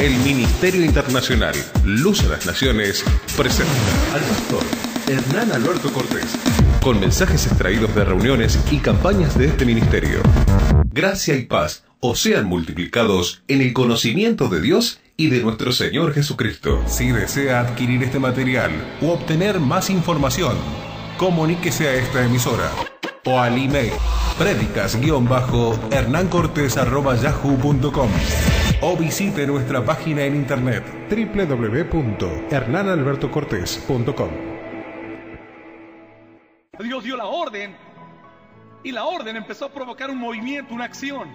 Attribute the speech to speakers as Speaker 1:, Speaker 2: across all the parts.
Speaker 1: El Ministerio Internacional Luz a las Naciones presenta al pastor Hernán Alberto Cortés con mensajes extraídos de reuniones y campañas de este ministerio. Gracia y paz os sean multiplicados en el conocimiento de Dios y de nuestro Señor Jesucristo. Si desea adquirir este material u obtener más información, comuníquese a esta emisora o al email predicas-hernancortes@yahoo.com o visite nuestra página en internet www.hernanalbertocortes.com.
Speaker 2: Dios dio la orden y la orden empezó a provocar un movimiento, una acción.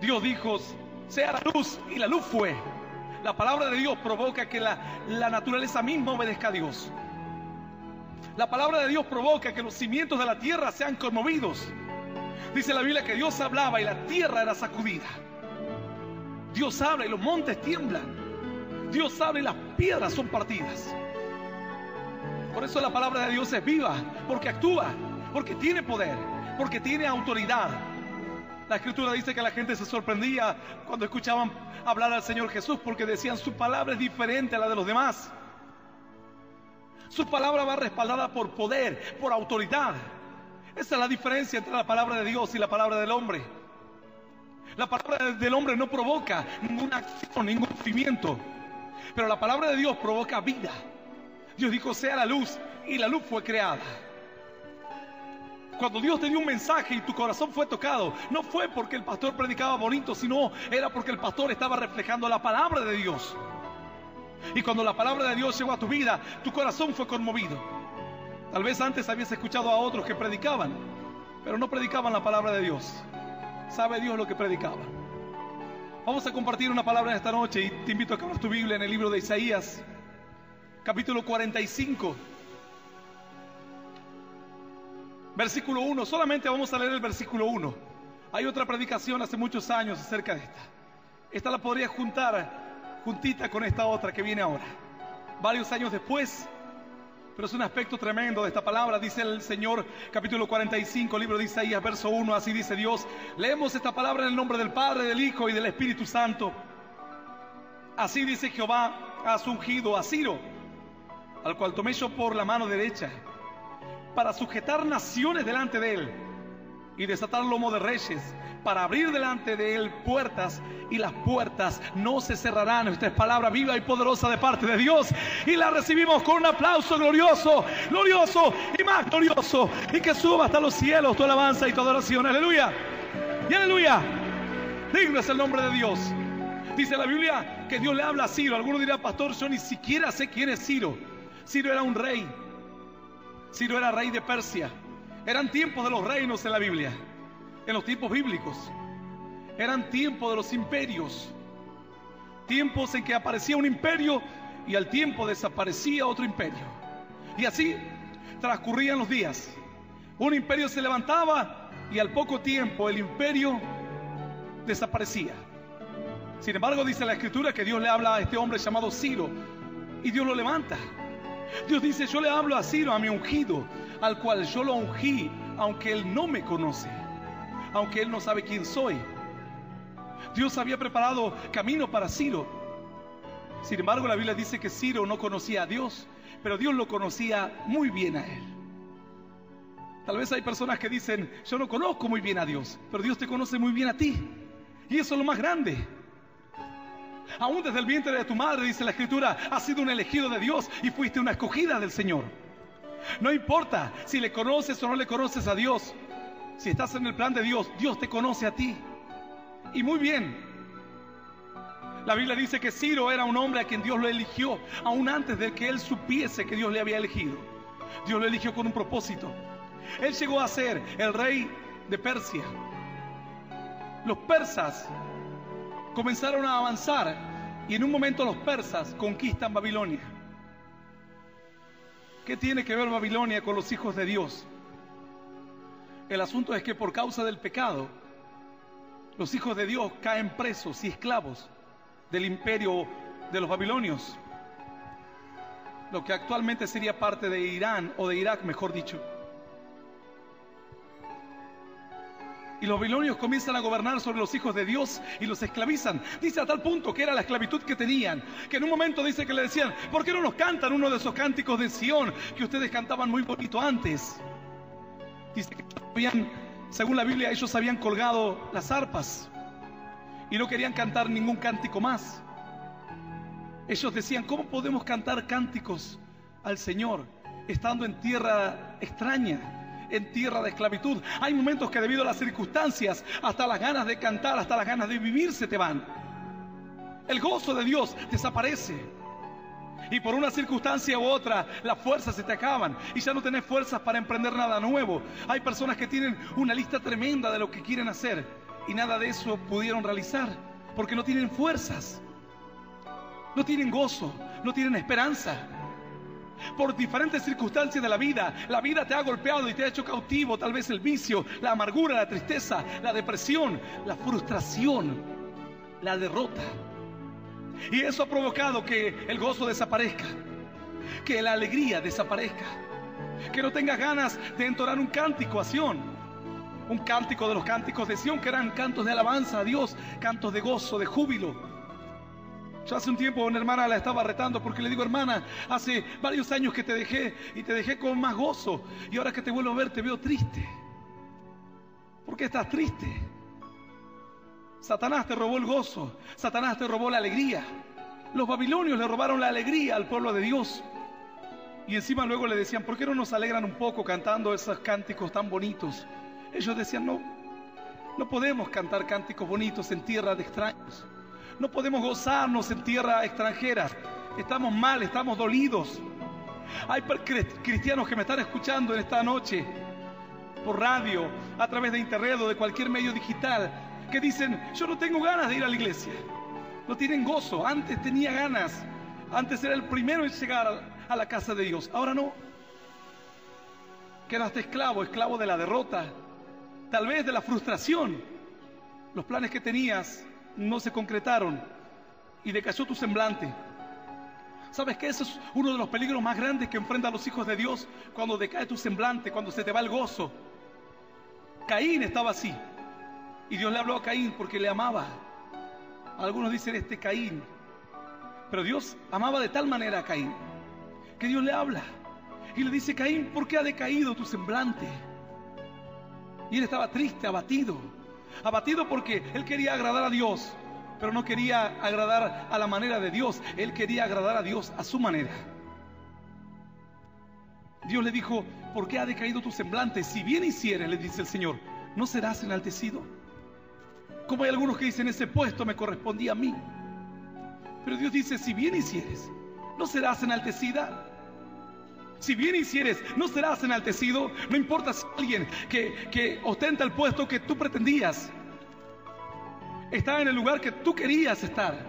Speaker 2: Dios dijo, sea la luz, y la luz fue. La palabra de Dios provoca que la naturaleza misma obedezca a Dios. La palabra de Dios provoca que los cimientos de la tierra sean conmovidos. Dice la Biblia que Dios hablaba y la tierra era sacudida. Dios habla y los montes tiemblan. Dios habla y las piedras son partidas. Por eso la palabra de Dios es viva, porque actúa, porque tiene poder, porque tiene autoridad. La Escritura dice que la gente se sorprendía cuando escuchaban hablar al Señor Jesús, porque decían, su palabra es diferente a la de los demás. Su palabra va respaldada por poder, por autoridad. Esa es la diferencia entre la palabra de Dios y la palabra del hombre. La palabra del hombre no provoca ninguna acción, ningún movimiento, pero la palabra de Dios provoca vida. Dios dijo, sea la luz, y la luz fue creada. Cuando Dios te dio un mensaje y tu corazón fue tocado, no fue porque el pastor predicaba bonito, sino era porque el pastor estaba reflejando la palabra de Dios. Y cuando la palabra de Dios llegó a tu vida, tu corazón fue conmovido. Tal vez antes habías escuchado a otros que predicaban, pero no predicaban la palabra de Dios. Sabe Dios lo que predicaban. Vamos a compartir una palabra esta noche y te invito a que abras tu Biblia en el libro de Isaías, capítulo 45, versículo 1. Solamente vamos a leer el versículo 1. Hay otra predicación hace muchos años acerca de esta. Esta la podría juntar juntita con esta otra que viene ahora, varios años después, pero es un aspecto tremendo de esta palabra. Dice el Señor, capítulo 45, libro de Isaías, verso 1, así dice Dios. Leemos esta palabra en el nombre del Padre, del Hijo y del Espíritu Santo. Así dice Jehová, has ungido a Ciro, al cual tomé yo por la mano derecha, para sujetar naciones delante de él y desatar lomo de reyes, para abrir delante de él puertas, y las puertas no se cerrarán. Esta es palabra viva y poderosa de parte de Dios, y la recibimos con un aplauso glorioso, glorioso y más glorioso, y que suba hasta los cielos tu alabanza y tu adoración. Aleluya y aleluya. Digno es el nombre de Dios. Dice la Biblia que Dios le habla a Ciro. Alguno dirá, pastor, yo ni siquiera sé quién es Ciro. Ciro era un rey. Ciro era rey de Persia. Eran tiempos de los reinos en la Biblia. En los tiempos bíblicos eran tiempos de los imperios, tiempos en que aparecía un imperio y al tiempo desaparecía otro imperio, y así transcurrían los días. Un imperio se levantaba y al poco tiempo el imperio desaparecía. Sin embargo, dice la Escritura que Dios le habla a este hombre llamado Ciro y Dios lo levanta. Dios dice, yo le hablo a Ciro, a mi ungido, al cual yo lo ungí, aunque él no me conoce, aunque él no sabe quién soy. Dios había preparado camino para Ciro. Sin embargo, la Biblia dice que Ciro no conocía a Dios, pero Dios lo conocía muy bien a él. Tal vez hay personas que dicen, yo no conozco muy bien a Dios, pero Dios te conoce muy bien a ti, y eso es lo más grande. Aún desde el vientre de tu madre, dice la Escritura, has sido un elegido de Dios y fuiste una escogida del Señor. No importa si le conoces o no le conoces a Dios, si estás en el plan de Dios, Dios te conoce a ti, y muy bien. La Biblia dice que Ciro era un hombre a quien Dios lo eligió, aún antes de que él supiese que Dios le había elegido. Dios lo eligió con un propósito. Él llegó a ser el rey de Persia. Los persas comenzaron a avanzar y en un momento los persas conquistan Babilonia. ¿Qué tiene que ver Babilonia con los hijos de Dios? El asunto es que por causa del pecado, los hijos de Dios caen presos y esclavos del imperio de los babilonios, lo que actualmente sería parte de Irán o de Irak, mejor dicho. Y los babilonios comienzan a gobernar sobre los hijos de Dios y los esclavizan. Dice a tal punto que era la esclavitud que tenían, que en un momento dice que le decían: ¿por qué no nos cantan uno de esos cánticos de Sión que ustedes cantaban muy bonito antes? Dice que según la Biblia, ellos habían colgado las arpas y no querían cantar ningún cántico más. Ellos decían: ¿cómo podemos cantar cánticos al Señor estando en tierra extraña, en tierra de esclavitud? Hay momentos que debido a las circunstancias, hasta las ganas de cantar, hasta las ganas de vivir se te van. El gozo de Dios desaparece. Y por una circunstancia u otra, las fuerzas se te acaban y ya no tenés fuerzas para emprender nada nuevo. Hay personas que tienen una lista tremenda de lo que quieren hacer y nada de eso pudieron realizar porque no tienen fuerzas, no tienen gozo, no tienen esperanza. Por diferentes circunstancias de la vida te ha golpeado y te ha hecho cautivo, tal vez el vicio, la amargura, la tristeza, la depresión, la frustración, la derrota. Y eso ha provocado que el gozo desaparezca, que la alegría desaparezca, que no tengas ganas de entonar un cántico a Sión, un cántico de los cánticos de Sión, que eran cantos de alabanza a Dios, cantos de gozo, de júbilo. Yo hace un tiempo una hermana la estaba retando porque le digo: hermana, hace varios años que te dejé y te dejé con más gozo, y ahora que te vuelvo a ver te veo triste. ¿Por qué estás triste? Satanás te robó el gozo, Satanás te robó la alegría. Los babilonios le robaron la alegría al pueblo de Dios. Y encima luego le decían: ¿por qué no nos alegran un poco cantando esos cánticos tan bonitos? Ellos decían: no podemos cantar cánticos bonitos en tierra de extraños. No podemos gozarnos en tierra extranjera. Estamos mal, estamos dolidos. Hay cristianos que me están escuchando en esta noche por radio, a través de internet o de cualquier medio digital, que dicen: yo no tengo ganas de ir a la iglesia. No tienen gozo. Antes tenía ganas. Antes era el primero en llegar a la casa de Dios. Ahora no. Quedaste esclavo de la derrota, tal vez de la frustración. Los planes que tenías no se concretaron y decayó tu semblante. ¿Sabes qué? Ese es uno de los peligros más grandes que enfrentan los hijos de Dios, cuando decae tu semblante, cuando se te va el gozo. Caín estaba así, y Dios le habló a Caín porque le amaba. Algunos dicen: este Caín. Pero Dios amaba de tal manera a Caín que Dios le habla y le dice: Caín, ¿por qué ha decaído tu semblante? Y él estaba triste, abatido porque él quería agradar a Dios, pero no quería agradar a la manera de Dios. Él quería agradar a Dios a su manera. Dios le dijo: ¿por qué ha decaído tu semblante? Si bien hicieres, le dice el Señor, ¿no serás enaltecido? Como hay algunos que dicen: ese puesto me correspondía a mí. Pero Dios dice: si bien hicieres, ¿no serás enaltecida? Si bien hicieres, ¿no serás enaltecido? No importa si alguien que ostenta el puesto que tú pretendías está en el lugar que tú querías estar.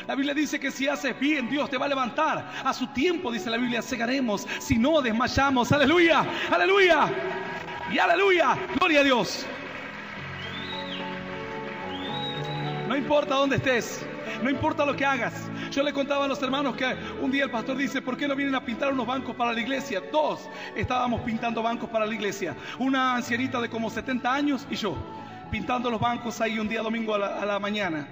Speaker 2: La Biblia dice que si haces bien, Dios te va a levantar. A su tiempo, dice la Biblia, cegaremos, si no desmayamos. ¡Aleluya! ¡Aleluya! ¡Y aleluya! ¡Gloria a Dios! No importa dónde estés, no importa lo que hagas. Yo le contaba a los hermanos que un día el pastor dice: ¿por qué no vienen a pintar unos bancos para la iglesia? Dos estábamos pintando bancos para la iglesia. Una ancianita de como 70 años y yo, pintando los bancos ahí un día domingo a la mañana.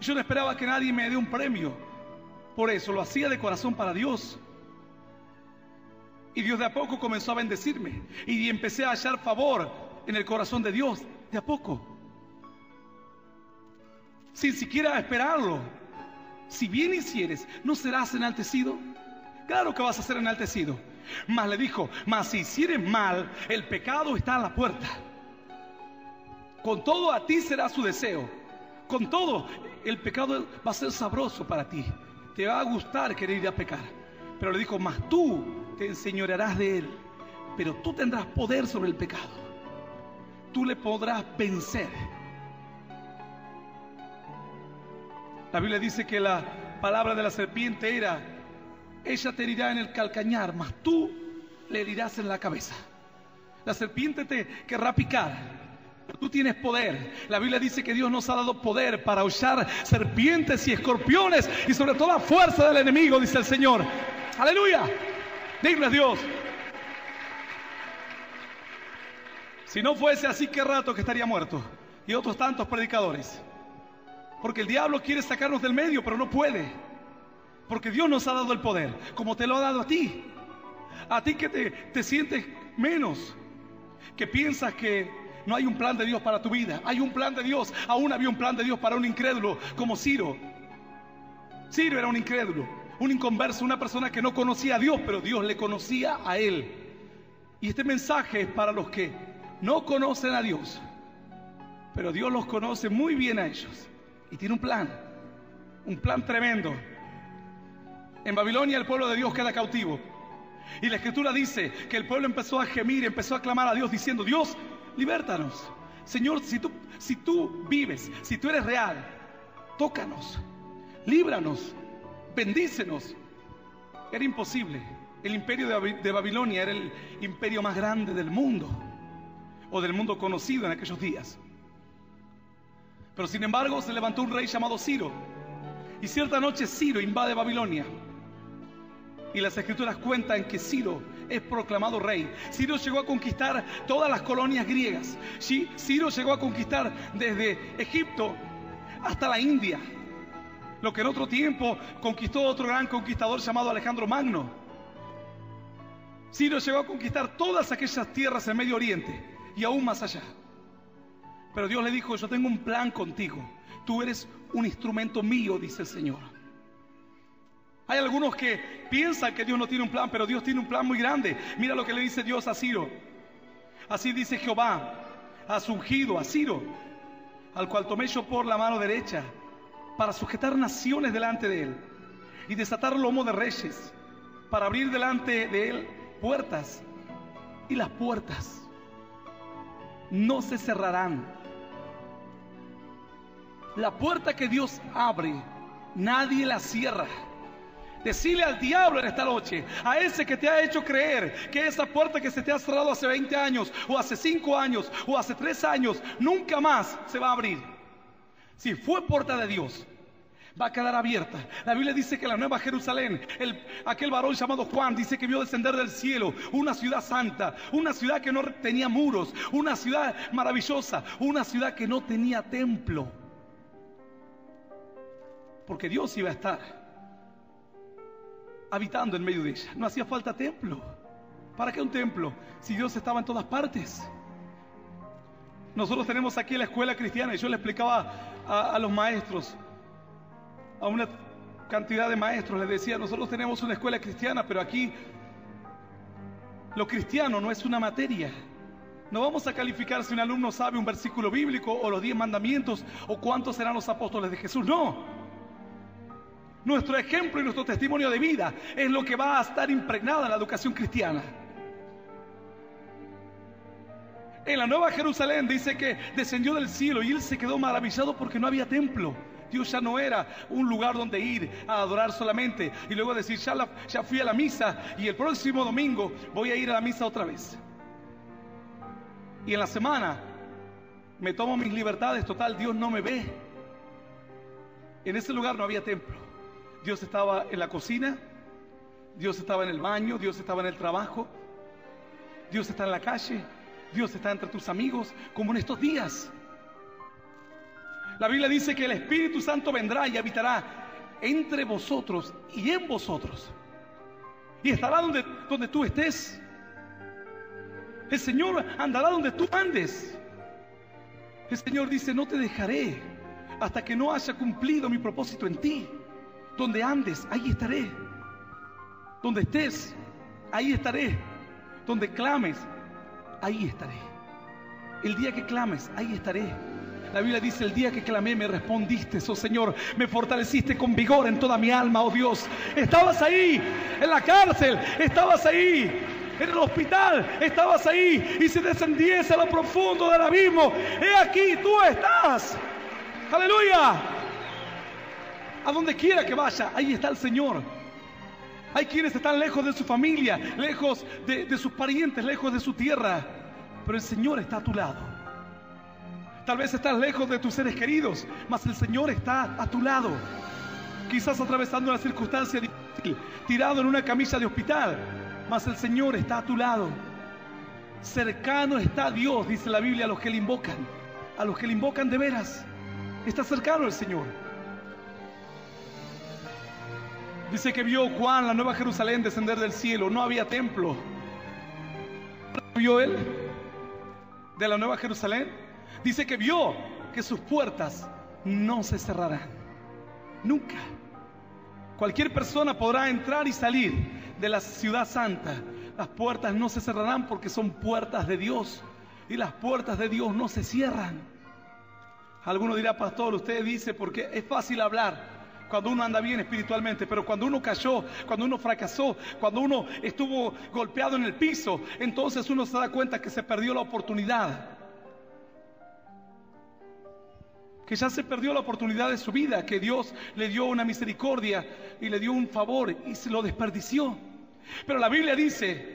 Speaker 2: Yo no esperaba que nadie me dé un premio por eso, lo hacía de corazón para Dios. Y Dios de a poco comenzó a bendecirme y empecé a hallar favor en el corazón de Dios, de a poco, sin siquiera esperarlo. Si bien hicieres, ¿no serás enaltecido? Claro que vas a ser enaltecido. Mas le dijo: mas si hicieres mal, el pecado está a la puerta. Con todo a ti será su deseo. Con todo, el pecado va a ser sabroso para ti. Te va a gustar querer ir a pecar. Pero le dijo: mas tú te enseñorearás de él. Pero tú tendrás poder sobre el pecado. Tú le podrás vencer. La Biblia dice que la palabra de la serpiente era: ella te herirá en el calcañar, mas tú le herirás en la cabeza. La serpiente te querrá picar, pero tú tienes poder. La Biblia dice que Dios nos ha dado poder para hollar serpientes y escorpiones y sobre toda fuerza del enemigo, dice el Señor. ¡Aleluya! Digno es Dios. Si no fuese así, qué rato que estaría muerto. Y otros tantos predicadores. Porque el diablo quiere sacarnos del medio, pero no puede. Porque Dios nos ha dado el poder, como te lo ha dado a ti. A ti que te sientes menos, que piensas que no hay un plan de Dios para tu vida. Hay un plan de Dios. Aún había un plan de Dios para un incrédulo como Ciro. Ciro era un incrédulo, un inconverso, una persona que no conocía a Dios, pero Dios le conocía a él. Y este mensaje es para los que no conocen a Dios, pero Dios los conoce muy bien a ellos. Y tiene un plan tremendo. En Babilonia el pueblo de Dios queda cautivo. Y la Escritura dice que el pueblo empezó a gemir, empezó a clamar a Dios diciendo: Dios, libértanos. Señor, si tú vives, si tú eres real, tócanos, líbranos, bendícenos. Era imposible. El imperio de Babilonia era el imperio más grande del mundo, o del mundo conocido en aquellos días. Pero sin embargo se levantó un rey llamado Ciro. Y cierta noche Ciro invade Babilonia. Y las Escrituras cuentan que Ciro es proclamado rey. Ciro llegó a conquistar todas las colonias griegas. Ciro llegó a conquistar desde Egipto hasta la India, lo que en otro tiempo conquistó otro gran conquistador llamado Alejandro Magno. Ciro llegó a conquistar todas aquellas tierras en Medio Oriente y aún más allá. Pero Dios le dijo: yo tengo un plan contigo. Tú eres un instrumento mío, dice el Señor. Hay algunos que piensan que Dios no tiene un plan, pero Dios tiene un plan muy grande. Mira lo que le dice Dios a Ciro. Así dice Jehová a su ungido, a Ciro, al cual tomé yo por la mano derecha, para sujetar naciones delante de él, y desatar lomo de reyes, para abrir delante de él puertas, y las puertas no se cerrarán. La puerta que Dios abre, nadie la cierra. Decile al diablo en esta noche, a ese que te ha hecho creer que esa puerta que se te ha cerrado hace 20 años, o hace 5 años, o hace 3 años, nunca más se va a abrir. Si fue puerta de Dios, va a quedar abierta. La Biblia dice que la Nueva Jerusalén, aquel varón llamado Juan, dice que vio descender del cielo una ciudad santa, una ciudad que no tenía muros, una ciudad maravillosa, una ciudad que no tenía templo, porque Dios iba a estar habitando en medio de ella. No hacía falta templo. ¿Para qué un templo si Dios estaba en todas partes? Nosotros tenemos aquí la escuela cristiana, y yo le explicaba a los maestros, a una cantidad de maestros, les decía: nosotros tenemos una escuela cristiana, pero aquí lo cristiano no es una materia. No vamos a calificar si un alumno sabe un versículo bíblico, o los 10 mandamientos, o cuántos serán los apóstoles de Jesús. No. Nuestro ejemplo y nuestro testimonio de vida es lo que va a estar impregnada en la educación cristiana. En la Nueva Jerusalén dice que descendió del cielo y él se quedó maravillado porque no había templo. Dios ya no era un lugar donde ir a adorar solamente y luego decir: ya fui a la misa y el próximo domingo voy a ir a la misa otra vez. Y en la semana me tomo mis libertades, total, Dios no me ve. En ese lugar no había templo. Dios estaba en la cocina, Dios estaba en el baño, Dios estaba en el trabajo, Dios está en la calle, Dios está entre tus amigos, como en estos días. La Biblia dice que el Espíritu Santo vendrá y habitará entre vosotros y en vosotros, y estará donde tú estés. El Señor andará donde tú andes. El Señor dice: no te dejaré hasta que no haya cumplido mi propósito en ti. Donde andes, ahí estaré. Donde estés, ahí estaré. Donde clames, ahí estaré. El día que clames, ahí estaré. La Biblia dice: el día que clamé me respondiste, oh Señor, me fortaleciste con vigor en toda mi alma, oh Dios. Estabas ahí, en la cárcel, estabas ahí, en el hospital, estabas ahí, y si descendiese a lo profundo del abismo, he aquí tú estás. Aleluya. A donde quiera que vaya, ahí está el Señor. Hay quienes están lejos de su familia, lejos de sus parientes, lejos de su tierra, pero el Señor está a tu lado. Tal vez estás lejos de tus seres queridos, mas el Señor está a tu lado. Quizás atravesando una circunstancia difícil, tirado en una camilla de hospital, mas el Señor está a tu lado. Cercano está Dios, dice la Biblia, a los que le invocan. A los que le invocan de veras. Está cercano el Señor. Dice que vio Juan la nueva Jerusalén descender del cielo. No había templo. ¿Vio él de la nueva Jerusalén? Dice que vio que sus puertas no se cerrarán. Nunca. Cualquier persona podrá entrar y salir de la ciudad santa. Las puertas no se cerrarán porque son puertas de Dios. Y las puertas de Dios no se cierran. Alguno dirá, pastor, usted dice porque es fácil hablar cuando uno anda bien espiritualmente, pero cuando uno cayó, cuando uno fracasó, cuando uno estuvo golpeado en el piso, entonces uno se da cuenta que se perdió la oportunidad. Que ya se perdió la oportunidad de su vida, que Dios le dio una misericordia y le dio un favor y se lo desperdició. Pero la Biblia dice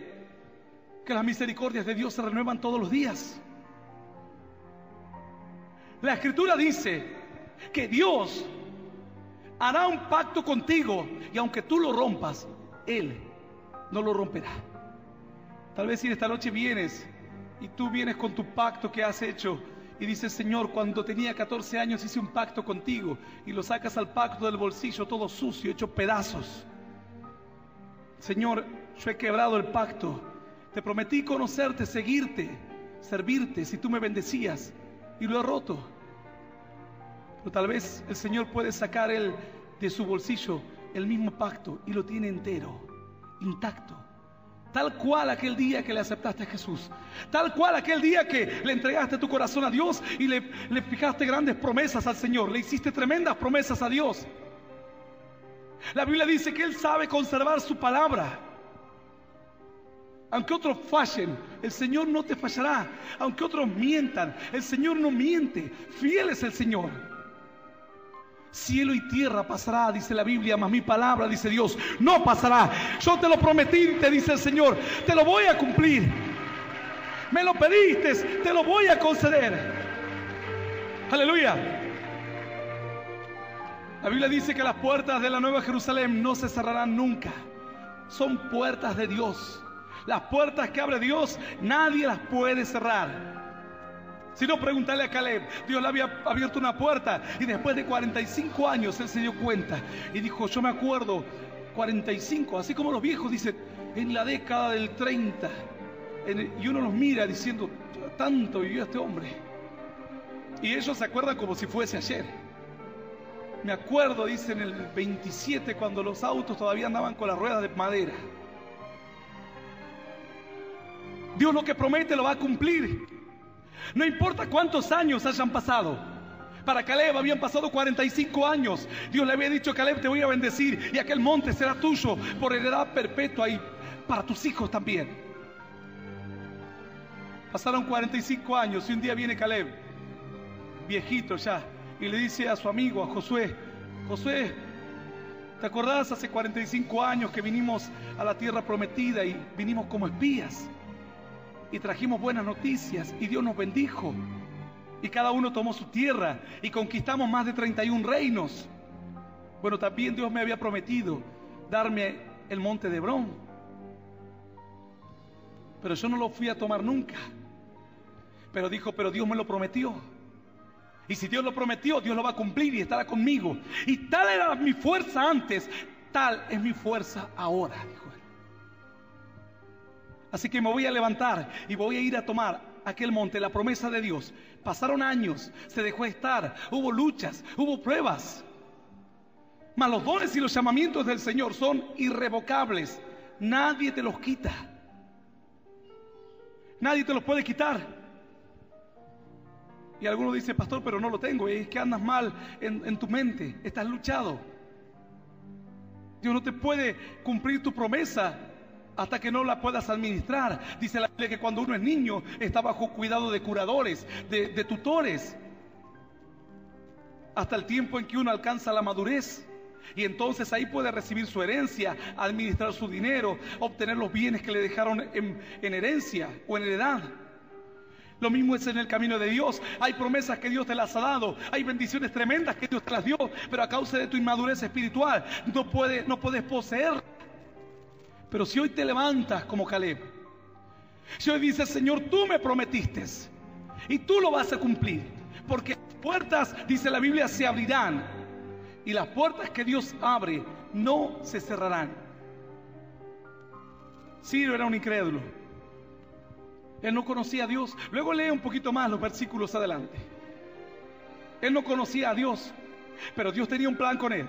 Speaker 2: que las misericordias de Dios se renuevan todos los días. La Escritura dice que Dios hará un pacto contigo y aunque tú lo rompas, Él no lo romperá. Tal vez si esta noche vienes y tú vienes con tu pacto que has hecho y dices, Señor, cuando tenía 14 años hice un pacto contigo, y lo sacas al pacto del bolsillo todo sucio, hecho pedazos. Señor, yo he quebrado el pacto. Te prometí conocerte, seguirte, servirte si tú me bendecías, y lo he roto. Pero tal vez el Señor puede sacar de su bolsillo el mismo pacto y lo tiene entero, intacto. Tal cual aquel día que le aceptaste a Jesús. Tal cual aquel día que le entregaste tu corazón a Dios y le fijaste grandes promesas al Señor. Le hiciste tremendas promesas a Dios. La Biblia dice que Él sabe conservar su palabra. Aunque otros fallen, el Señor no te fallará. Aunque otros mientan, el Señor no miente. Fiel es el Señor. Cielo y tierra pasará, dice la Biblia, mas mi palabra, dice Dios, no pasará. Yo te lo prometí, te dice el Señor, te lo voy a cumplir. Me lo pediste, te lo voy a conceder. Aleluya. La Biblia dice que las puertas de la Nueva Jerusalén no se cerrarán nunca. Son puertas de Dios. Las puertas que abre Dios, nadie las puede cerrar. Si no, pregúntale a Caleb. Dios le había abierto una puerta y después de 45 años él se dio cuenta y dijo, yo me acuerdo, 45, así como los viejos dicen, en la década del 30, y uno los mira diciendo, tanto vivió este hombre. Y ellos se acuerdan como si fuese ayer. Me acuerdo, dice, en el 27, cuando los autos todavía andaban con las ruedas de madera. Dios lo que promete lo va a cumplir. No importa cuántos años hayan pasado. Para Caleb habían pasado 45 años. Dios le había dicho a Caleb, te voy a bendecir y aquel monte será tuyo por heredad perpetua y para tus hijos también. Pasaron 45 años y un día viene Caleb, viejito ya, y le dice a su amigo, a Josué, Josué, ¿te acordás hace 45 años que vinimos a la tierra prometida y vinimos como espías? Y trajimos buenas noticias y Dios nos bendijo. Y cada uno tomó su tierra y conquistamos más de 31 reinos. Bueno, también Dios me había prometido darme el monte de Hebrón. Pero yo no lo fui a tomar nunca. Pero dijo, pero Dios me lo prometió. Y si Dios lo prometió, Dios lo va a cumplir y estará conmigo. Y tal era mi fuerza antes, tal es mi fuerza ahora, dijo él. Así que me voy a levantar y voy a ir a tomar aquel monte, la promesa de Dios. Pasaron años, se dejó estar, hubo luchas, hubo pruebas. Mas los dones y los llamamientos del Señor son irrevocables. Nadie te los quita. Nadie te los puede quitar. Y alguno dice, pastor, pero no lo tengo. Es que andas mal en tu mente, estás luchado. Dios no te puede cumplir tu promesa hasta que no la puedas administrar. Dice la Biblia que cuando uno es niño está bajo cuidado de curadores, de tutores, hasta el tiempo en que uno alcanza la madurez. Y entonces ahí puede recibir su herencia, administrar su dinero, obtener los bienes que le dejaron en herencia o en heredad. Lo mismo es en el camino de Dios. Hay promesas que Dios te las ha dado, hay bendiciones tremendas que Dios te las dio, pero a causa de tu inmadurez espiritual no puedes poseer. Pero si hoy te levantas como Caleb Si hoy dices, Señor, tú me prometiste y tú lo vas a cumplir, porque las puertas, dice la Biblia, se abrirán, y las puertas que Dios abre no se cerrarán. Ciro era un incrédulo. Él no conocía a Dios. Luego lee un poquito más los versículos adelante. Él no conocía a Dios, pero Dios tenía un plan con él.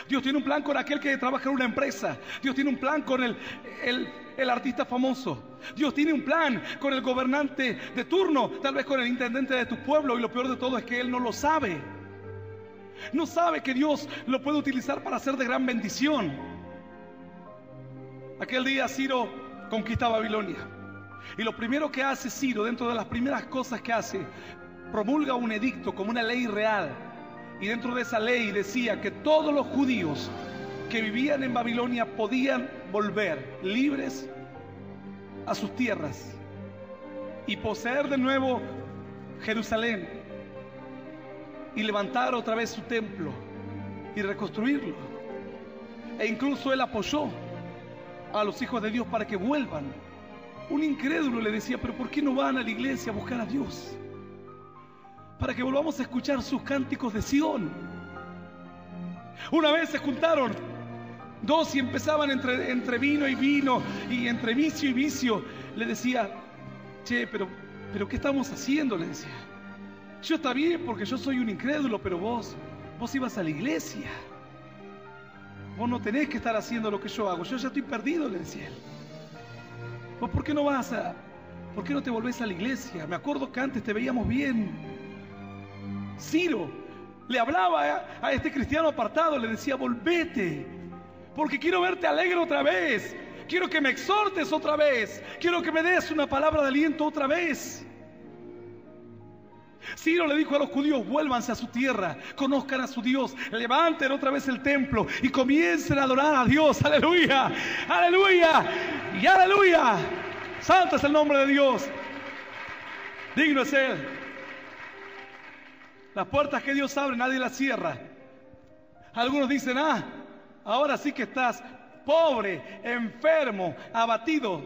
Speaker 2: Dios tiene un plan con aquel que trabaja en una empresa. Dios tiene un plan con el artista famoso. Dios tiene un plan con el gobernante de turno, tal vez con el intendente de tu pueblo. Y lo peor de todo es que él no lo sabe. No sabe que Dios lo puede utilizar para hacer de gran bendición. Aquel día Ciro conquista Babilonia. Y lo primero que hace Ciro, dentro de las primeras cosas que hace, promulga un edicto como una ley real. Y dentro de esa ley decía que todos los judíos que vivían en Babilonia podían volver libres a sus tierras y poseer de nuevo Jerusalén y levantar otra vez su templo y reconstruirlo. E incluso él apoyó a los hijos de Dios para que vuelvan. Un incrédulo le decía, pero ¿por qué no van a la iglesia a buscar a Dios? Para que volvamos a escuchar sus cánticos de Sión. Una vez se juntaron dos y empezaban entre vino y vino y entre vicio y vicio. Le decía, che, pero ¿qué estamos haciendo? Le decía, yo está bien porque yo soy un incrédulo, pero vos ibas a la iglesia. Vos no tenés que estar haciendo lo que yo hago. Yo ya estoy perdido, le decía él. ¿Vos por qué no por qué no te volvés a la iglesia? Me acuerdo que antes te veíamos bien. Ciro le hablaba a este cristiano apartado, le decía, volvete, porque quiero verte alegre otra vez, quiero que me exhortes otra vez, quiero que me des una palabra de aliento otra vez. Ciro le dijo a los judíos, vuélvanse a su tierra, conozcan a su Dios, levanten otra vez el templo y comiencen a adorar a Dios. Aleluya, aleluya y aleluya. Santo es el nombre de Dios, digno es Él. Las puertas que Dios abre, nadie las cierra. Algunos dicen, ahora sí que estás pobre, enfermo, abatido.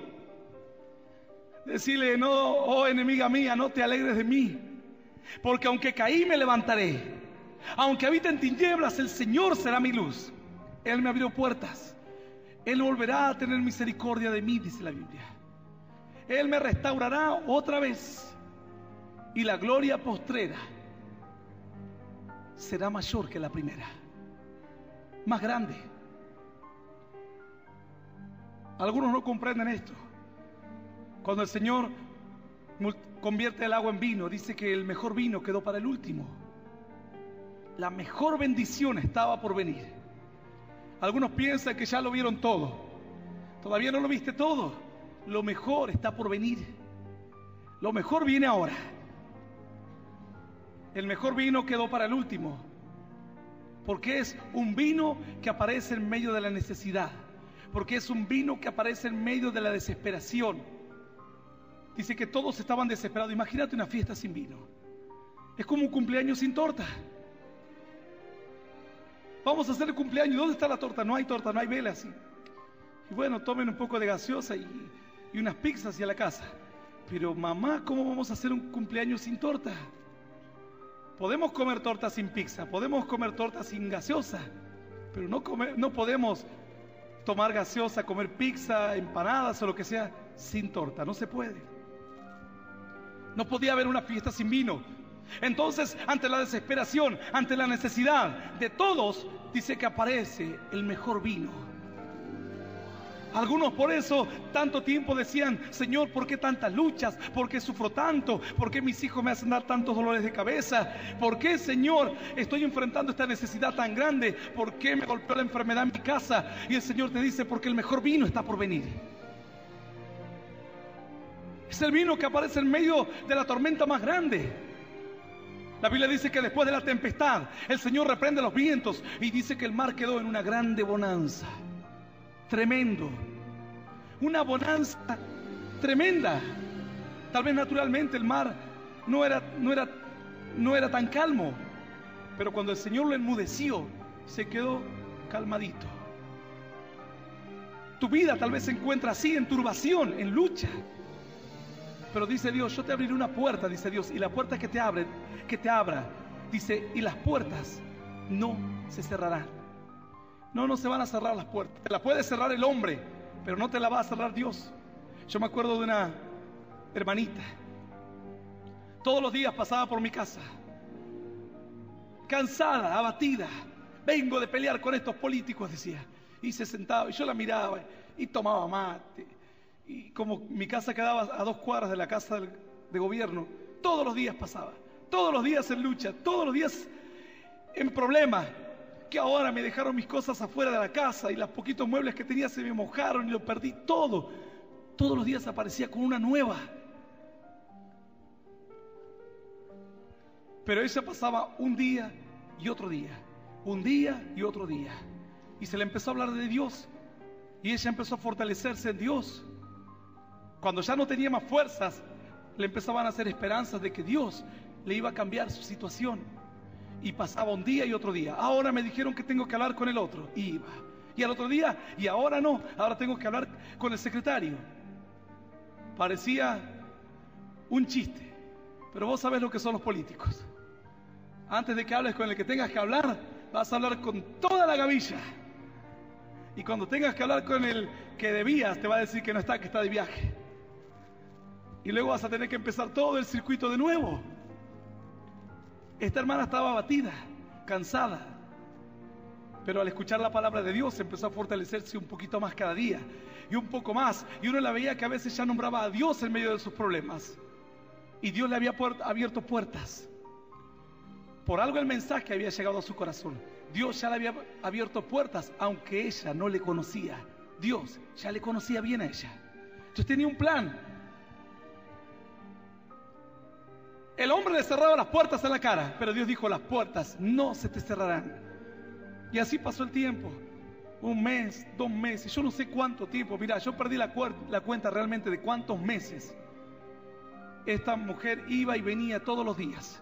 Speaker 2: Decirle, no, oh enemiga mía, no te alegres de mí, porque aunque caí me levantaré. Aunque habite en tinieblas, el Señor será mi luz. Él me abrió puertas. Él volverá a tener misericordia de mí, dice la Biblia. Él me restaurará otra vez, y la gloria postrera será mayor que la primera, más grande. Algunos no comprenden esto. Cuando el Señor convierte el agua en vino, dice que el mejor vino quedó para el último. La mejor bendición estaba por venir. Algunos piensan que ya lo vieron todo. Todavía no lo viste todo. Lo mejor está por venir. Lo mejor viene ahora. El mejor vino quedó para el último, porque es un vino que aparece en medio de la necesidad, porque es un vino que aparece en medio de la desesperación. Dice que todos estaban desesperados. Imagínate una fiesta sin vino. Es como un cumpleaños sin torta. Vamos a hacer el cumpleaños. ¿Dónde está la torta? No hay torta, no hay velas. Y bueno, tomen un poco de gaseosa y unas pizzas y a la casa. Pero mamá, ¿cómo vamos a hacer un cumpleaños sin torta? Podemos comer torta sin pizza, podemos comer torta sin gaseosa, pero no podemos tomar gaseosa, comer pizza, empanadas o lo que sea sin torta. No se puede. No podía haber una fiesta sin vino. Entonces, ante la desesperación, ante la necesidad de todos, dice que aparece el mejor vino. Algunos por eso tanto tiempo decían, Señor, ¿por qué tantas luchas? ¿Por qué sufro tanto? ¿Por qué mis hijos me hacen dar tantos dolores de cabeza? ¿Por qué, Señor, estoy enfrentando esta necesidad tan grande? ¿Por qué me golpeó la enfermedad en mi casa? Y el Señor te dice, porque el mejor vino está por venir. Es el vino que aparece en medio de la tormenta más grande. La Biblia dice que después de la tempestad, el Señor reprende los vientos y dice que el mar quedó en una grande bonanza. Tremendo, una bonanza tremenda. Tal vez naturalmente el mar no era tan calmo, pero cuando el Señor lo enmudeció, se quedó calmadito. Tu vida tal vez se encuentra así, en turbación, en lucha. Pero dice Dios, yo te abriré una puerta, dice Dios, y la puerta que te abra, dice, y las puertas no se cerrarán. No se van a cerrar las puertas. Te la puede cerrar el hombre, pero no te la va a cerrar Dios. Yo me acuerdo de una hermanita, todos los días pasaba por mi casa, cansada, abatida. Vengo de pelear con estos políticos, decía. Y se sentaba, y yo la miraba, y tomaba mate. Y como mi casa quedaba a 2 cuadras de la casa de gobierno, todos los días pasaba, todos los días en lucha, todos los días en problemas. Que ahora me dejaron mis cosas afuera de la casa y los poquitos muebles que tenía se me mojaron y lo perdí todo. Todos los días aparecía con una nueva. Pero ella pasaba un día y otro día, un día y otro día. Y se le empezó a hablar de Dios. Y ella empezó a fortalecerse en Dios. Cuando ya no tenía más fuerzas, le empezaban a hacer esperanzas de que Dios le iba a cambiar su situación. Y pasaba un día y otro día. Ahora me dijeron que tengo que hablar con el otro. Iba. Y al otro día, y ahora no. Ahora tengo que hablar con el secretario. Parecía un chiste. Pero vos sabés lo que son los políticos. Antes de que hables con el que tengas que hablar, vas a hablar con toda la gavilla. Y cuando tengas que hablar con el que debías, te va a decir que no está, que está de viaje. Y luego vas a tener que empezar todo el circuito de nuevo. Esta hermana estaba abatida, cansada, pero al escuchar la palabra de Dios empezó a fortalecerse un poquito más cada día, y un poco más, y uno la veía que a veces ya nombraba a Dios en medio de sus problemas, y Dios le había abierto puertas. Por algo el mensaje había llegado a su corazón. Dios ya le había abierto puertas, aunque ella no le conocía. Dios ya le conocía bien a ella. Entonces tenía un plan. El hombre le cerraba las puertas en la cara, pero Dios dijo, las puertas no se te cerrarán. Y así pasó el tiempo. 1 mes, 2 meses, yo no sé cuánto tiempo. Mira, yo perdí la cuenta realmente de cuántos meses. Esta mujer iba y venía todos los días.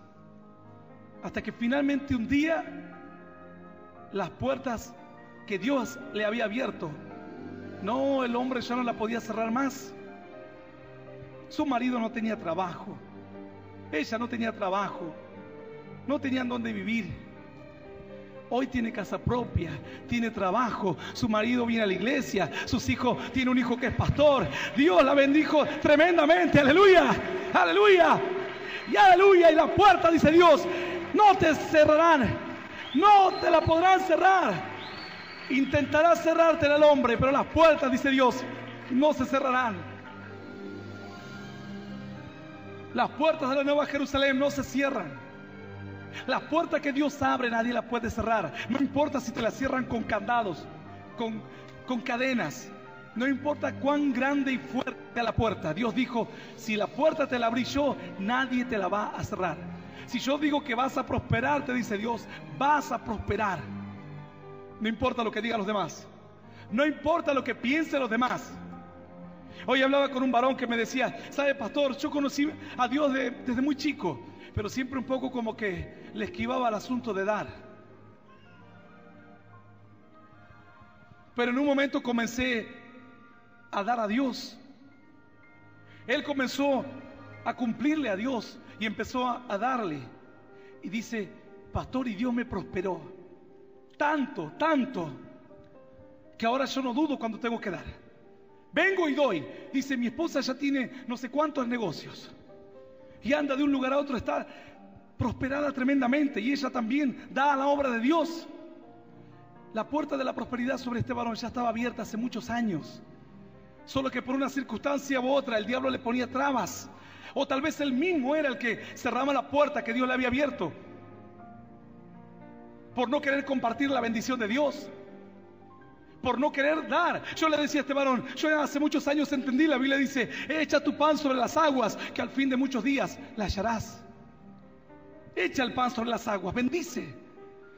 Speaker 2: Hasta que finalmente un día, las puertas que Dios le había abierto, no, el hombre ya no la podía cerrar más. Su marido no tenía trabajo. Ella no tenía trabajo, no tenían dónde vivir. Hoy tiene casa propia, tiene trabajo, su marido viene a la iglesia, sus hijos, tiene un hijo que es pastor. Dios la bendijo tremendamente, aleluya, aleluya, y aleluya. Y la puerta, dice Dios, no te cerrarán, no te la podrán cerrar. Intentará cerrártela el hombre, pero las puertas, dice Dios, no se cerrarán. Las puertas de la Nueva Jerusalén no se cierran. Las puertas que Dios abre nadie las puede cerrar. No importa si te las cierran con candados, con cadenas. No importa cuán grande y fuerte sea la puerta. Dios dijo, si la puerta te la abrí yo, nadie te la va a cerrar. Si yo digo que vas a prosperar, te dice Dios, vas a prosperar. No importa lo que digan los demás. No importa lo que piensen los demás. Hoy hablaba con un varón que me decía, ¿sabe, pastor? Yo conocí a Dios desde muy chico, pero siempre un poco como que le esquivaba al asunto de dar. Pero en un momento comencé a dar a Dios. Él comenzó a cumplirle a Dios y empezó a darle. Y dice, pastor, y Dios me prosperó. Tanto, que ahora yo no dudo cuando tengo que dar. Vengo y doy. Dice, mi esposa ya tiene no sé cuántos negocios. Y anda de un lugar a otro, está prosperada tremendamente. Y ella también da a la obra de Dios. La puerta de la prosperidad sobre este varón ya estaba abierta hace muchos años. Solo que por una circunstancia u otra el diablo le ponía trabas. O tal vez él mismo era el que cerraba la puerta que Dios le había abierto. Por no querer compartir la bendición de Dios. Por no querer dar. Yo le decía a este varón, yo hace muchos años entendí, la Biblia dice, echa tu pan sobre las aguas, que al fin de muchos días la hallarás. Echa el pan sobre las aguas, bendice.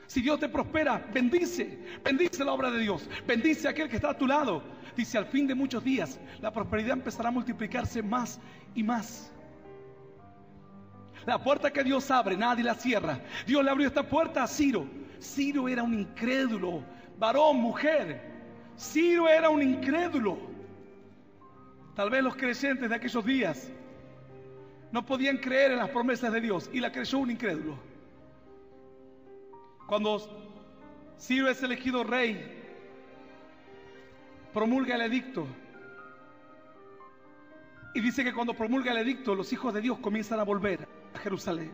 Speaker 2: Si Dios te prospera, bendice. Bendice la obra de Dios. Bendice a aquel que está a tu lado. Dice, al fin de muchos días, la prosperidad empezará a multiplicarse más y más. La puerta que Dios abre, nadie la cierra. Dios le abrió esta puerta a Ciro. Ciro era un incrédulo, varón, mujer. Ciro era un incrédulo. Tal vez los creyentes de aquellos días no podían creer en las promesas de Dios, y la creyó un incrédulo. Cuando Ciro es elegido rey, promulga el edicto, y dice que cuando promulga el edicto, los hijos de Dios comienzan a volver a Jerusalén.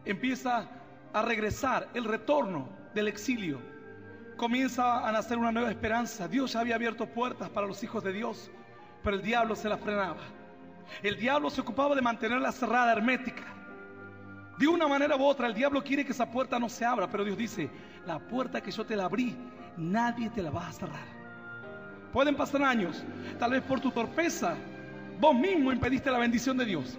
Speaker 2: Empieza a regresar, el retorno del exilio. Comienza a nacer una nueva esperanza. Dios ya había abierto puertas para los hijos de Dios, pero el diablo se las frenaba. El diablo se ocupaba de mantenerla cerrada, hermética. De una manera u otra, el diablo quiere que esa puerta no se abra, pero Dios dice: la puerta que yo te la abrí, nadie te la va a cerrar. Pueden pasar años, tal vez por tu torpeza, vos mismo impediste la bendición de Dios.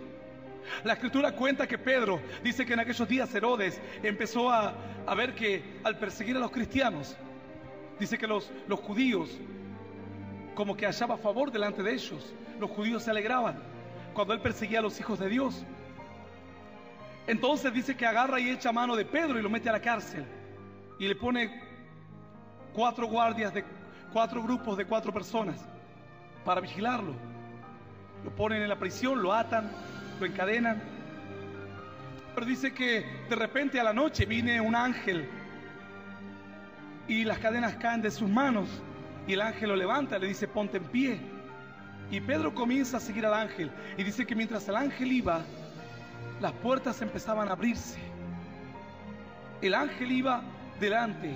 Speaker 2: La Escritura cuenta que Pedro dice que en aquellos días Herodes empezó a ver que al perseguir a los cristianos, dice que los judíos como que hallaba favor delante de ellos. Los judíos se alegraban cuando él perseguía a los hijos de Dios. Entonces dice que agarra y echa mano de Pedro y lo mete a la cárcel, y le pone 4 guardias de 4 grupos de 4 personas para vigilarlo. Lo ponen en la prisión, lo atan, lo encadenan. Pero dice que de repente a la noche viene un ángel y las cadenas caen de sus manos, y el ángel lo levanta, le dice: ponte en pie. Y Pedro comienza a seguir al ángel, y dice que mientras el ángel iba, las puertas empezaban a abrirse. El ángel iba delante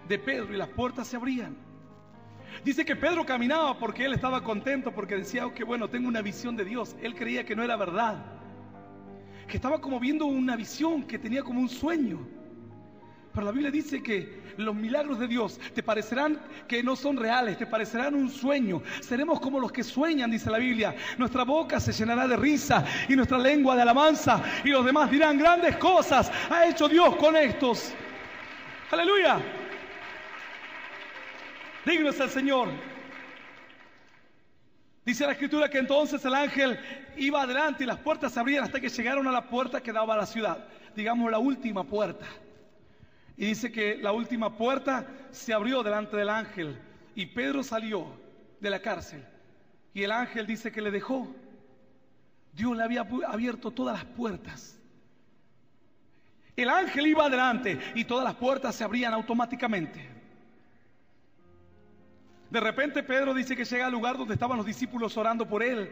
Speaker 2: de Pedro y las puertas se abrían. Dice que Pedro caminaba porque él estaba contento, porque decía: oh, que bueno, tengo una visión de Dios. Él creía que no era verdad, que estaba como viendo una visión, que tenía como un sueño. Pero la Biblia dice que los milagros de Dios te parecerán que no son reales, te parecerán un sueño. Seremos como los que sueñan, dice la Biblia. Nuestra boca se llenará de risa y nuestra lengua de alabanza, y los demás dirán: grandes cosas ha hecho Dios con estos. Aleluya. Digno es el Señor. Dice la Escritura que entonces el ángel iba adelante y las puertas se abrían hasta que llegaron a la puerta que daba a la ciudad, digamos la última puerta. Y dice que la última puerta se abrió delante del ángel, y Pedro salió de la cárcel, y el ángel dice que le dejó. Dios le había abierto todas las puertas. El ángel iba adelante y todas las puertas se abrían automáticamente. De repente Pedro dice que llega al lugar donde estaban los discípulos orando por él,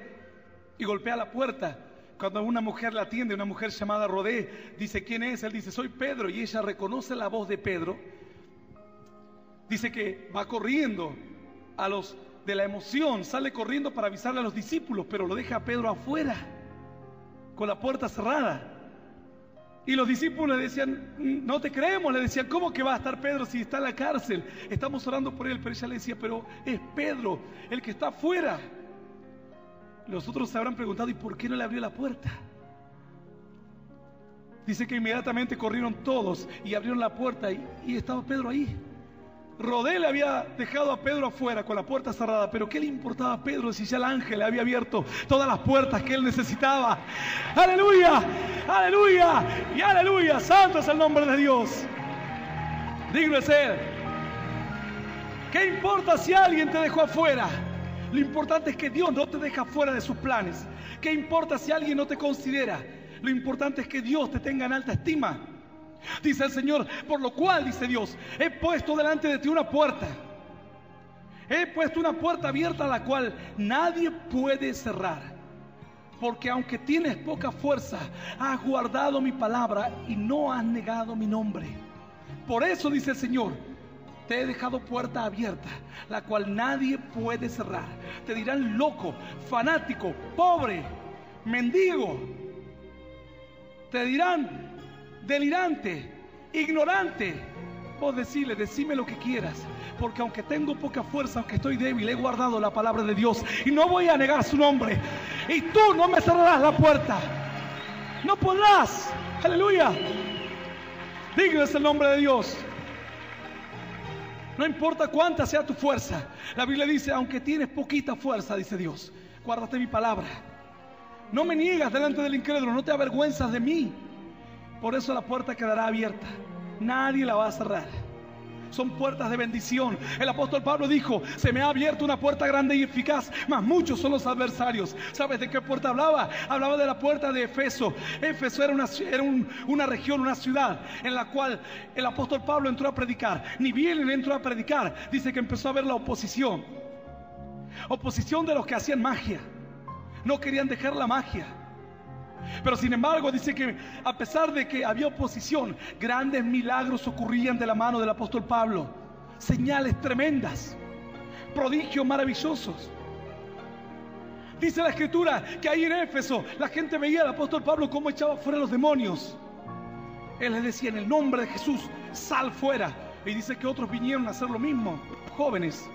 Speaker 2: y golpea la puerta. Cuando una mujer la atiende, una mujer llamada Rodé, dice: ¿quién es? Él dice: soy Pedro. Y ella reconoce la voz de Pedro. Dice que va corriendo a los de la emoción, sale corriendo para avisarle a los discípulos, pero lo deja a Pedro afuera, con la puerta cerrada. Y los discípulos le decían: no te creemos. Le decían: ¿cómo que va a estar Pedro si está en la cárcel? Estamos orando por él. Pero ella le decía: pero es Pedro el que está afuera. Los otros se habrán preguntado: ¿y por qué no le abrió la puerta? Dice que inmediatamente corrieron todos y abrieron la puerta, y estaba Pedro ahí. Rodé le había dejado a Pedro afuera con la puerta cerrada, pero ¿qué le importaba a Pedro si ya el ángel le había abierto todas las puertas que él necesitaba? ¡Aleluya! ¡Aleluya! ¡Y aleluya! ¡Santo es el nombre de Dios! Digno es Él. ¿Qué importa si alguien te dejó afuera? Lo importante es que Dios no te deja fuera de sus planes. ¿Qué importa si alguien no te considera? Lo importante es que Dios te tenga en alta estima. Dice el Señor: por lo cual, dice Dios, he puesto delante de ti una puerta. He puesto una puerta abierta, a la cual nadie puede cerrar. Porque aunque tienes poca fuerza, has guardado mi palabra y no has negado mi nombre. Por eso, dice el Señor, te he dejado puerta abierta, la cual nadie puede cerrar. Te dirán loco, fanático, pobre, mendigo. Te dirán delirante, ignorante. Vos decime lo que quieras, porque aunque tengo poca fuerza, aunque estoy débil, he guardado la palabra de Dios y no voy a negar su nombre. Y tú no me cerrarás la puerta, no podrás. Aleluya. Digno es el nombre de Dios. No importa cuánta sea tu fuerza. La Biblia dice: aunque tienes poquita fuerza, dice Dios, guárdate mi palabra. No me niegas delante del incrédulo, no te avergüenzas de mí. Por eso la puerta quedará abierta, nadie la va a cerrar. son puertas de bendición. El apóstol Pablo dijo: se me ha abierto una puerta grande y eficaz, mas muchos son los adversarios. ¿Sabes de qué puerta hablaba? Hablaba de la puerta de Éfeso. Éfeso era una región, una ciudad en la cual el apóstol Pablo entró a predicar. Ni bien él entró a predicar, dice que empezó a ver la oposición. Oposición de los que hacían magia. No querían dejar la magia. Pero sin embargo dice que a pesar de que había oposición, grandes milagros ocurrían de la mano del apóstol Pablo. Señales tremendas, prodigios maravillosos. Dice la escritura que ahí en Éfeso la gente veía al apóstol Pablo cómo echaba fuera los demonios. Él les decía: en el nombre de Jesús, sal fuera. Y dice que otros vinieron a hacer lo mismo, jóvenes.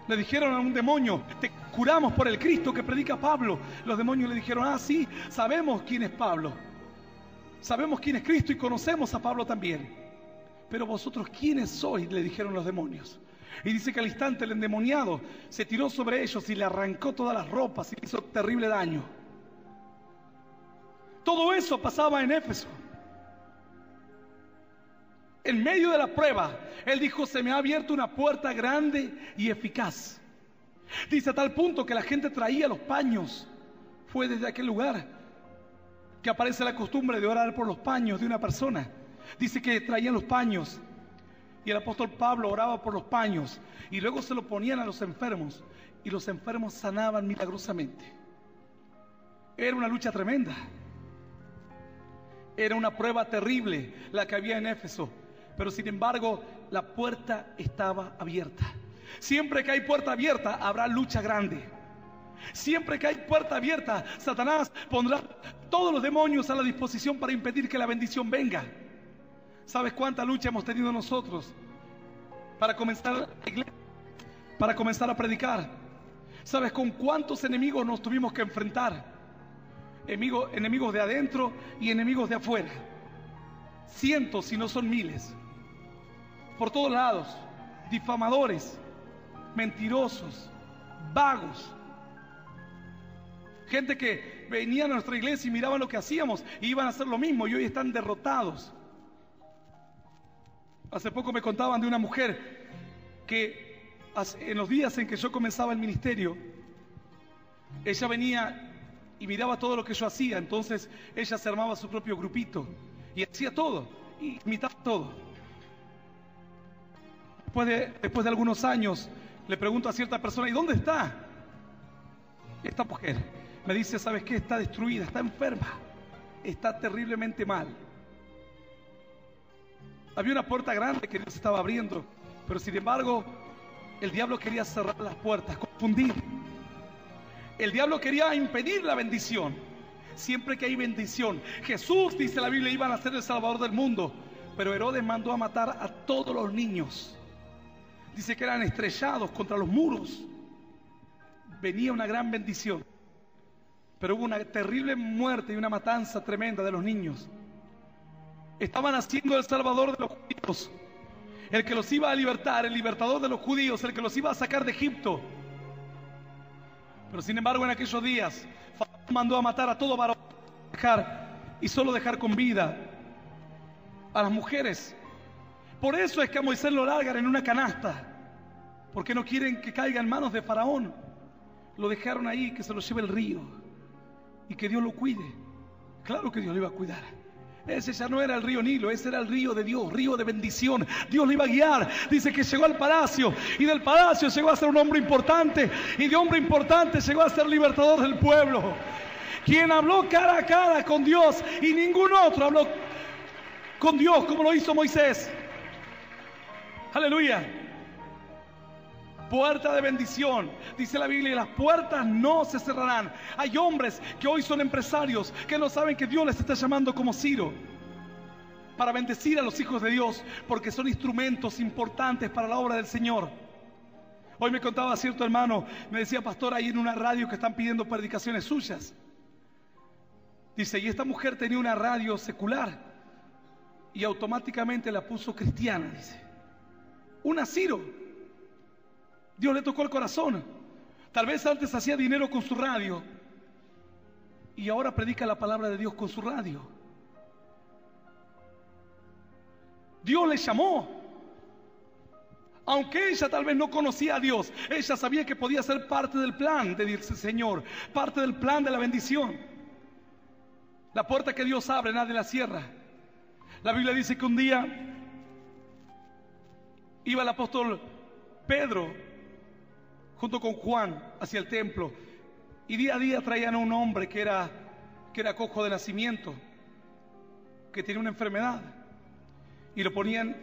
Speaker 2: Le dijeron a un demonio: te curamos por el Cristo que predica Pablo. Los demonios le dijeron: ah, sí, sabemos quién es Pablo, sabemos quién es Cristo y conocemos a Pablo también. Pero vosotros, ¿quiénes sois?, le dijeron los demonios. Y dice que al instante el endemoniado se tiró sobre ellos y le arrancó todas las ropas y le hizo terrible daño. Todo eso pasaba en Éfeso. En medio de la prueba, él dijo: se me ha abierto una puerta grande y eficaz. Dice a tal punto que la gente traía los paños. Fue desde aquel lugar que aparece la costumbre de orar por los paños de una persona. Dice que traían los paños y el apóstol Pablo oraba por los paños y luego se lo ponían a los enfermos y los enfermos sanaban milagrosamente. Era una lucha tremenda. Era una prueba terrible la que había en Éfeso. Pero sin embargo, la puerta estaba abierta. Siempre que hay puerta abierta, habrá lucha grande. Siempre que hay puerta abierta, Satanás pondrá todos los demonios a la disposición para impedir que la bendición venga. ¿Sabes cuánta lucha hemos tenido nosotros para comenzar la iglesia, para comenzar a predicar? ¿Sabes con cuántos enemigos nos tuvimos que enfrentar? Enemigos de adentro y enemigos de afuera. Cientos, si no son miles. Por todos lados. Difamadores, mentirosos, vagos. Gente que venía a nuestra iglesia y miraban lo que hacíamos y iban a hacer lo mismo y hoy están derrotados. Hace poco me contaban de una mujer que en los días en que yo comenzaba el ministerio, ella venía y miraba todo lo que yo hacía. Entonces ella se armaba su propio grupito y hacía todo, y imitaba todo. Después de algunos años le pregunto a cierta persona: ¿y dónde está esta mujer? Me dice: ¿sabes qué? Está destruida, está enferma, está terriblemente mal. Había una puerta grande que Dios estaba abriendo, pero sin embargo el diablo quería cerrar las puertas, confundir. El diablo quería impedir la bendición. Siempre que hay bendición, Jesús, dice la Biblia, iba a ser el Salvador del mundo, pero Herodes mandó a matar a todos los niños. Dice que eran estrellados contra los muros. Venía una gran bendición, pero hubo una terrible muerte y una matanza tremenda de los niños. Estaban haciendo el Salvador de los judíos, el que los iba a libertar, el libertador de los judíos, el que los iba a sacar de Egipto. Pero sin embargo, en aquellos días Faraón mandó a matar a todo varón y solo dejar con vida a las mujeres. Por eso es que a Moisés lo largan en una canasta, porque no quieren que caiga en manos de Faraón. Lo dejaron ahí, que se lo lleve el río y que Dios lo cuide. Claro que Dios lo iba a cuidar. Ese ya no era el río Nilo, ese era el río de Dios, río de bendición. Dios lo iba a guiar. Dice que llegó al palacio y del palacio llegó a ser un hombre importante, y de hombre importante llegó a ser libertador del pueblo. Quien habló cara a cara con Dios, y ningún otro habló con Dios como lo hizo Moisés. Aleluya. Puerta de bendición. Dice la Biblia: y las puertas no se cerrarán. Hay hombres que hoy son empresarios, que no saben que Dios les está llamando como Ciro para bendecir a los hijos de Dios, porque son instrumentos importantes para la obra del Señor. Hoy me contaba cierto hermano, me decía: pastor, ahí en una radio que están pidiendo predicaciones suyas. Dice: y esta mujer tenía una radio secular y automáticamente la puso cristiana. Dice: una Ciro. Dios le tocó el corazón. Tal vez antes hacía dinero con su radio y ahora predica la palabra de Dios con su radio. Dios le llamó. Aunque ella tal vez no conocía a Dios, ella sabía que podía ser parte del plan de Dios, Señor, parte del plan de la bendición. La puerta que Dios abre, nadie la cierra. La Biblia dice que un día iba el apóstol Pedro junto con Juan hacia el templo, y día a día traían a un hombre que era cojo de nacimiento, que tenía una enfermedad, y lo ponían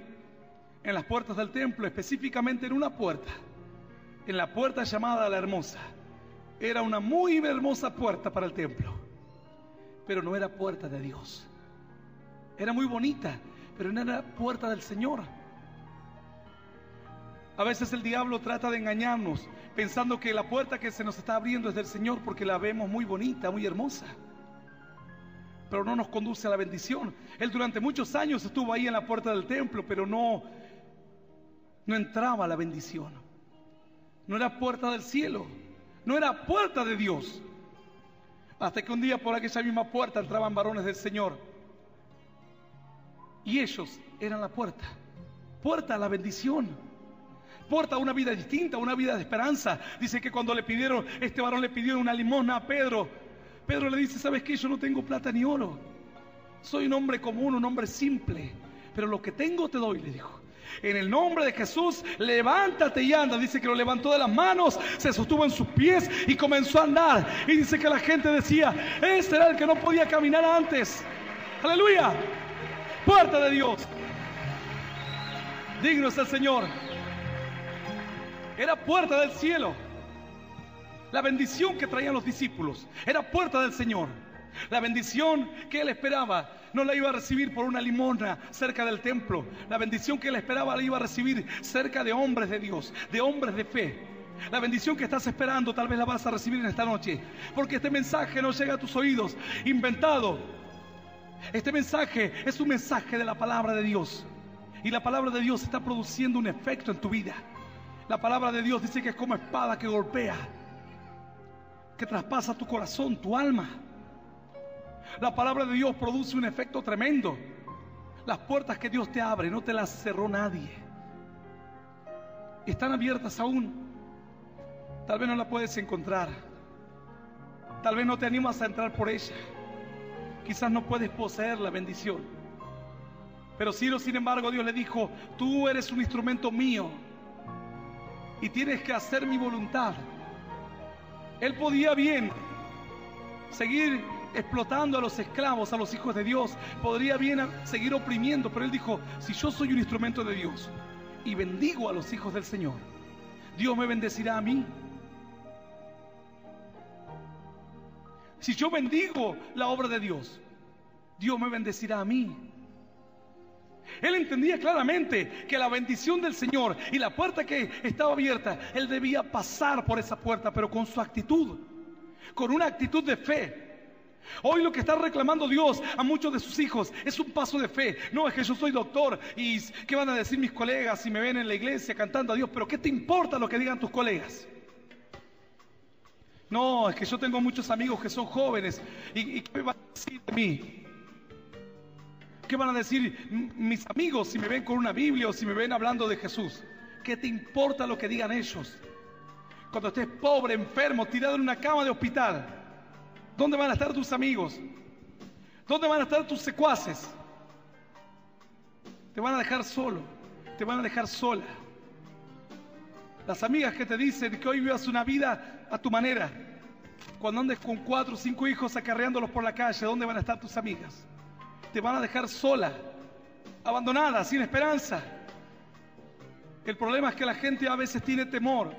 Speaker 2: en las puertas del templo, específicamente en una puerta, en la puerta llamada La Hermosa. Era una muy hermosa puerta para el templo, pero no era puerta de Dios. Era muy bonita, pero no era puerta del Señor. A veces el diablo trata de engañarnos, pensando que la puerta que se nos está abriendo es del Señor, porque la vemos muy bonita, muy hermosa, pero no nos conduce a la bendición. Él durante muchos años estuvo ahí en la puerta del templo, pero no entraba a la bendición. No era puerta del cielo, no era puerta de Dios. Hasta que un día por aquella misma puerta entraban varones del Señor, y ellos eran la puerta, puerta a la bendición, puerta a una vida distinta, una vida de esperanza. Dice que cuando este varón le pidió una limosna a Pedro, Pedro le dice: ¿sabes qué? Yo no tengo plata ni oro, soy un hombre común, un hombre simple, pero lo que tengo te doy, le dijo. En el nombre de Jesús, levántate y anda. Dice que lo levantó de las manos, se sostuvo en sus pies y comenzó a andar. Y dice que la gente decía: este era el que no podía caminar antes. Aleluya. Puerta de Dios. Digno es el Señor. Era puerta del cielo. La bendición que traían los discípulos era puerta del Señor. La bendición que él esperaba no la iba a recibir por una limosna cerca del templo. La bendición que él esperaba la iba a recibir cerca de hombres de Dios, de hombres de fe. La bendición que estás esperando tal vez la vas a recibir en esta noche, porque este mensaje no llega a tus oídos inventado. Este mensaje es un mensaje de la palabra de Dios, y la palabra de Dios está produciendo un efecto en tu vida. La palabra de Dios dice que es como espada que golpea, que traspasa tu corazón, tu alma. La palabra de Dios produce un efecto tremendo. Las puertas que Dios te abre no te las cerró nadie, están abiertas aún. Tal vez no la puedes encontrar, tal vez no te animas a entrar por ella, quizás no puedes poseer la bendición, pero Ciro, sin embargo, Dios le dijo: tú eres un instrumento mío y tienes que hacer mi voluntad. Él podía bien seguir explotando a los esclavos, a los hijos de Dios, podría bien seguir oprimiendo, pero él dijo: si yo soy un instrumento de Dios y bendigo a los hijos del Señor, Dios me bendecirá a mí. Si yo bendigo la obra de Dios, Dios me bendecirá a mí. Él entendía claramente que la bendición del Señor y la puerta que estaba abierta, él debía pasar por esa puerta, pero con su actitud, con una actitud de fe. Hoy lo que está reclamando Dios a muchos de sus hijos es un paso de fe. No es que yo soy doctor y ¿qué van a decir mis colegas si me ven en la iglesia cantando a Dios? Pero ¿qué te importa lo que digan tus colegas? No, es que yo tengo muchos amigos que son jóvenes y ¿qué van a decir de mí? ¿Qué van a decir mis amigos si me ven con una Biblia o si me ven hablando de Jesús? ¿Qué te importa lo que digan ellos? Cuando estés pobre, enfermo, tirado en una cama de hospital, ¿dónde van a estar tus amigos? ¿Dónde van a estar tus secuaces? Te van a dejar solo, te van a dejar sola. Las amigas que te dicen que hoy vivas una vida a tu manera, cuando andes con 4 o 5 hijos acarreándolos por la calle, ¿dónde van a estar tus amigas? Te van a dejar sola, abandonada, sin esperanza. El problema es que la gente a veces tiene temor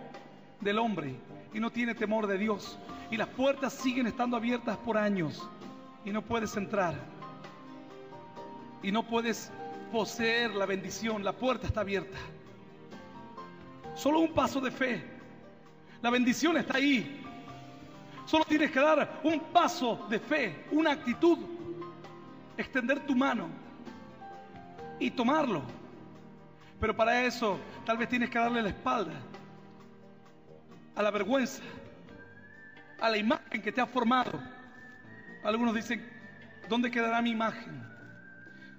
Speaker 2: del hombre y no tiene temor de Dios, y las puertas siguen estando abiertas por años y no puedes entrar y no puedes poseer la bendición. La puerta está abierta, solo un paso de fe, la bendición está ahí. Solo tienes que dar un paso de fe, una actitud, extender tu mano y tomarlo. Pero para eso tal vez tienes que darle la espalda a la vergüenza, a la imagen que te ha formado. Algunos dicen: ¿dónde quedará mi imagen?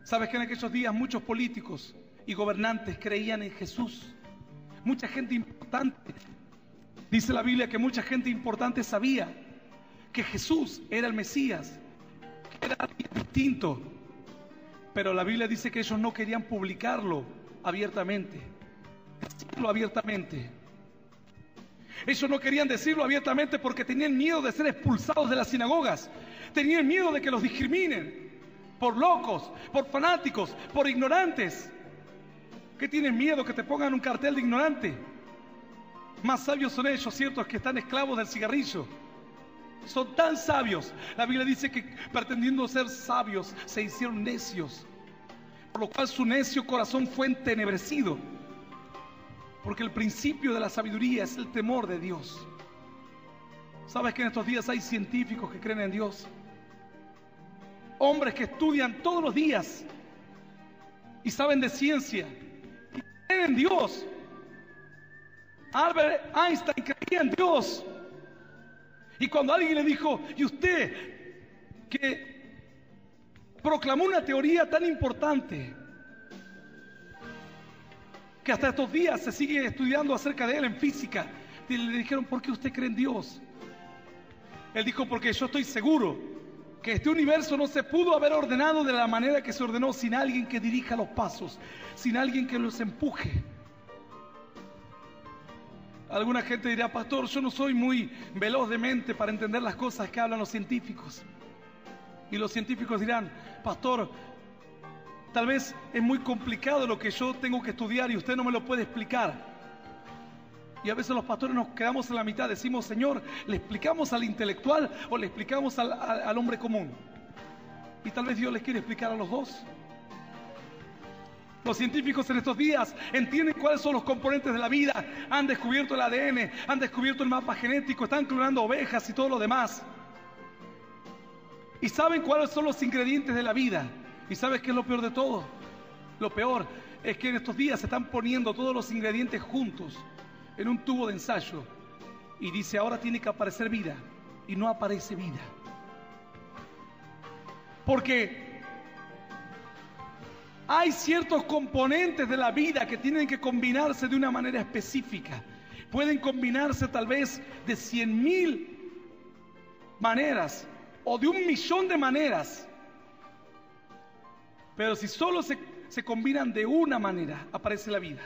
Speaker 2: Sabes que en aquellos días muchos políticos y gobernantes creían en Jesús. Mucha gente importante, dice la Biblia que mucha gente importante sabía que Jesús era el Mesías, que era alguien distinto. Pero la Biblia dice que ellos no querían publicarlo abiertamente, decirlo abiertamente. Ellos no querían decirlo abiertamente porque tenían miedo de ser expulsados de las sinagogas. Tenían miedo de que los discriminen por locos, por fanáticos, por ignorantes. ¿Qué tienen miedo? Que te pongan un cartel de ignorante. Más sabios son ellos, ciertos, que están esclavos del cigarrillo. Son tan sabios. La Biblia dice que pretendiendo ser sabios se hicieron necios, por lo cual su necio corazón fue entenebrecido. Porque el principio de la sabiduría es el temor de Dios. ¿Sabes que en estos días hay científicos que creen en Dios? Hombres que estudian todos los días y saben de ciencia y creen en Dios. Albert Einstein creía en Dios. Y cuando alguien le dijo, ¿y usted que proclamó una teoría tan importante que hasta estos días se sigue estudiando acerca de él en física? Y le dijeron, ¿por qué usted cree en Dios? Él dijo, porque yo estoy seguro que este universo no se pudo haber ordenado de la manera que se ordenó sin alguien que dirija los pasos, sin alguien que los empuje. Alguna gente dirá, pastor, yo no soy muy veloz de mente para entender las cosas que hablan los científicos. Y los científicos dirán, pastor, tal vez es muy complicado lo que yo tengo que estudiar y usted no me lo puede explicar. Y a veces los pastores nos quedamos en la mitad, decimos, Señor, ¿le explicamos al intelectual o le explicamos al hombre común? Y tal vez Dios les quiere explicar a los dos. Los científicos en estos días entienden cuáles son los componentes de la vida, han descubierto el ADN, han descubierto el mapa genético, están clonando ovejas y todo lo demás. Y saben cuáles son los ingredientes de la vida. ¿Y sabes qué es lo peor de todo? Lo peor es que en estos días se están poniendo todos los ingredientes juntos en un tubo de ensayo y dice, ahora tiene que aparecer vida, y no aparece vida. Porque hay ciertos componentes de la vida que tienen que combinarse de una manera específica. Pueden combinarse tal vez de 100,000 maneras o de 1,000,000 de maneras. Pero si solo se combinan de una manera, aparece la vida.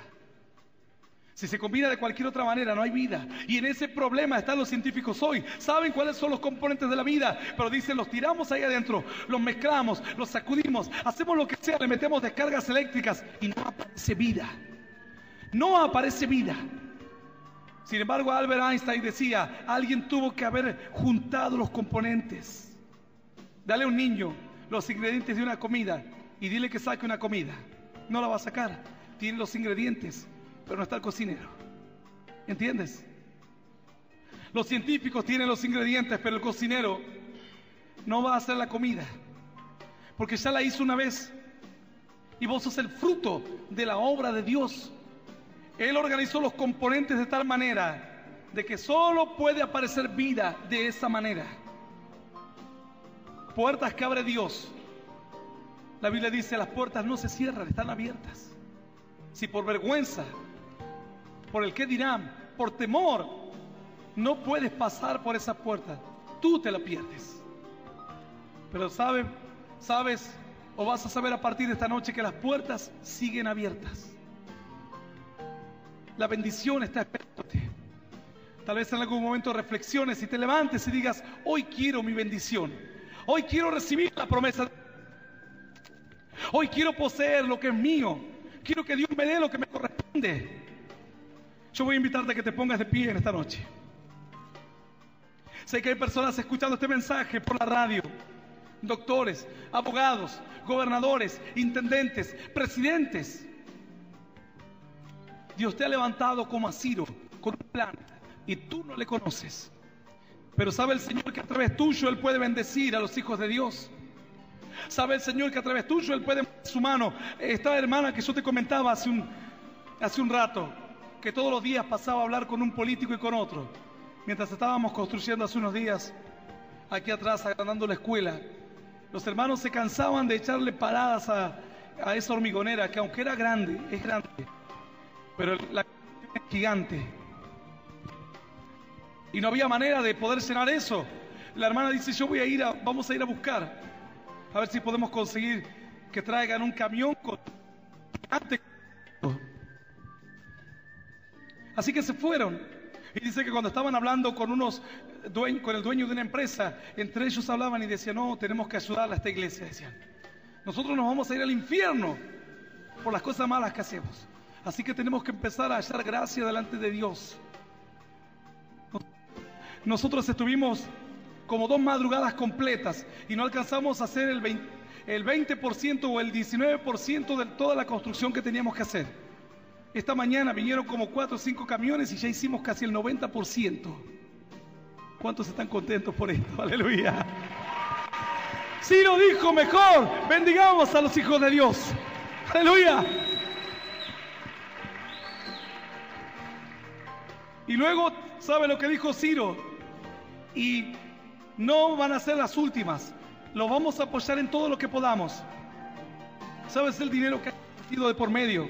Speaker 2: Si se combina de cualquier otra manera, no hay vida. Y en ese problema están los científicos hoy. Saben cuáles son los componentes de la vida, pero dicen, los tiramos ahí adentro, los mezclamos, los sacudimos, hacemos lo que sea, le metemos descargas eléctricas y no aparece vida. No aparece vida. Sin embargo, Albert Einstein decía, alguien tuvo que haber juntado los componentes. Dale a un niño los ingredientes de una comida y dile que saque una comida. No la va a sacar. Tiene los ingredientes, pero no está el cocinero. ¿Entiendes? Los científicos tienen los ingredientes, pero el cocinero no va a hacer la comida, porque ya la hizo una vez. Y vos sos el fruto de la obra de Dios. Él organizó los componentes de tal manera de que solo puede aparecer vida de esa manera. Puertas que abre Dios. La Biblia dice, las puertas no se cierran, están abiertas. Si por vergüenza, por el qué dirán, por temor, no puedes pasar por esa puerta, tú te la pierdes. Pero sabes o vas a saber a partir de esta noche que las puertas siguen abiertas. La bendición está esperándote. Tal vez en algún momento reflexiones y te levantes y digas, hoy quiero mi bendición. Hoy quiero recibir la promesa. Hoy quiero poseer lo que es mío. Quiero que Dios me dé lo que me corresponde. Yo voy a invitarte a que te pongas de pie en esta noche. Sé que hay personas escuchando este mensaje por la radio. Doctores, abogados, gobernadores, intendentes, presidentes. Dios te ha levantado como a Ciro con un plan y tú no le conoces. Pero sabe el Señor que a través tuyo Él puede bendecir a los hijos de Dios. Sabe el Señor que a través tuyo Él puede poner su mano. Esta hermana que yo te comentaba hace un rato, que todos los días pasaba a hablar con un político y con otro. Mientras estábamos construyendo hace unos días, aquí atrás, agrandando la escuela, Los hermanos se cansaban de echarle paradas a esa hormigonera, que aunque era grande, es grande, pero la es gigante. Y no había manera de poder llenar eso. La hermana dice, vamos a ir a buscar, a ver si podemos conseguir que traigan un camión con... Así que se fueron. Y dice que cuando estaban hablando con el dueño de una empresa, entre ellos hablaban y decían, no, tenemos que ayudar a esta iglesia, decían. Nosotros nos vamos a ir al infierno por las cosas malas que hacemos. Así que tenemos que empezar a hallar gracia delante de Dios. Nosotros estuvimos como 2 madrugadas completas y no alcanzamos a hacer el 20% o el 19% de toda la construcción que teníamos que hacer. Esta mañana vinieron como 4 o 5 camiones y ya hicimos casi el 90%. ¿Cuántos están contentos por esto? Aleluya. Ciro dijo mejor, bendigamos a los hijos de Dios. Aleluya. Y luego, ¿sabe lo que dijo Ciro? Y no van a ser las últimas. Los vamos a apoyar en todo lo que podamos. ¿Sabes el dinero que ha sido de por medio?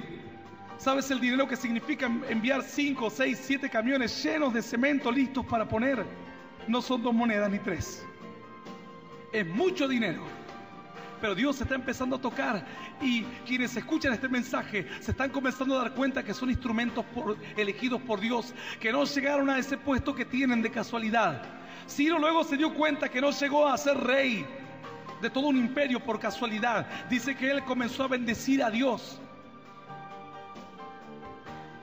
Speaker 2: ¿Sabes el dinero que significa enviar 5, 6, 7 camiones llenos de cemento listos para poner? No son 2 monedas ni 3. Es mucho dinero. Pero Dios se está empezando a tocar y quienes escuchan este mensaje se están comenzando a dar cuenta que son instrumentos elegidos por Dios, que no llegaron a ese puesto que tienen de casualidad. Ciro luego se dio cuenta que no llegó a ser rey de todo un imperio por casualidad. Dice que él comenzó a bendecir a Dios.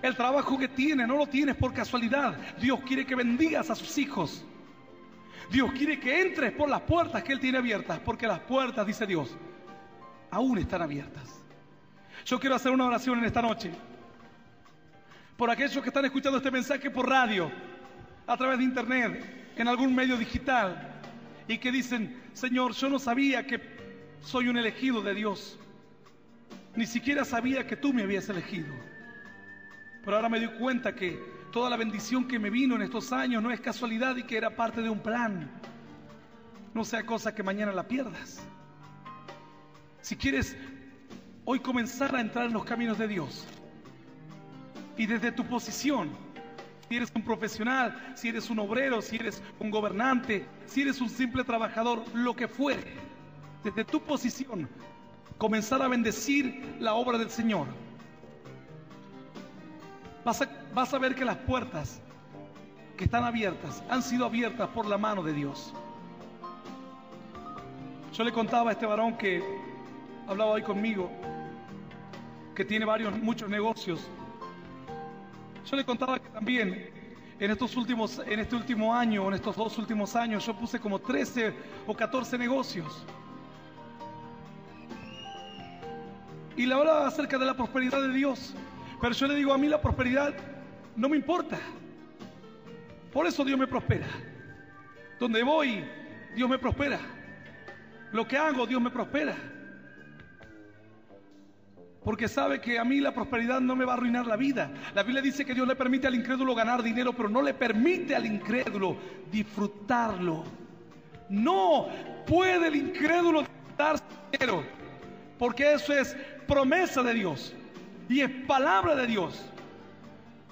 Speaker 2: El trabajo que tiene no lo tienes por casualidad. Dios quiere que bendigas a sus hijos. Dios quiere que entres por las puertas que Él tiene abiertas, porque las puertas, dice Dios, aún están abiertas. Yo quiero hacer una oración en esta noche por aquellos que están escuchando este mensaje por radio, a través de internet, en algún medio digital, y que dicen, Señor, yo no sabía que soy un elegido de Dios, ni siquiera sabía que tú me habías elegido, pero ahora me doy cuenta que toda la bendición que me vino en estos años no es casualidad y que era parte de un plan. No sea cosa que mañana la pierdas. Si quieres hoy comenzar a entrar en los caminos de Dios, y desde tu posición, si eres un profesional, si eres un obrero, si eres un gobernante, si eres un simple trabajador, lo que fuere, desde tu posición, comenzar a bendecir la obra del Señor. Vas a ver que las puertas que están abiertas han sido abiertas por la mano de Dios. Yo le contaba a este varón que hablaba hoy conmigo, que tiene muchos negocios. Yo le contaba que también en este último año, en estos 2 últimos años, yo puse como 13 o 14 negocios. Y le hablaba acerca de la prosperidad de Dios. Pero yo le digo, a mí la prosperidad no me importa. Por eso Dios me prospera. Donde voy, Dios me prospera. Lo que hago, Dios me prospera. Porque sabe que a mí la prosperidad no me va a arruinar la vida. La Biblia dice que Dios le permite al incrédulo ganar dinero, pero no le permite al incrédulo disfrutarlo. No puede el incrédulo disfrutar su dinero, porque eso es promesa de Dios. Y es palabra de Dios.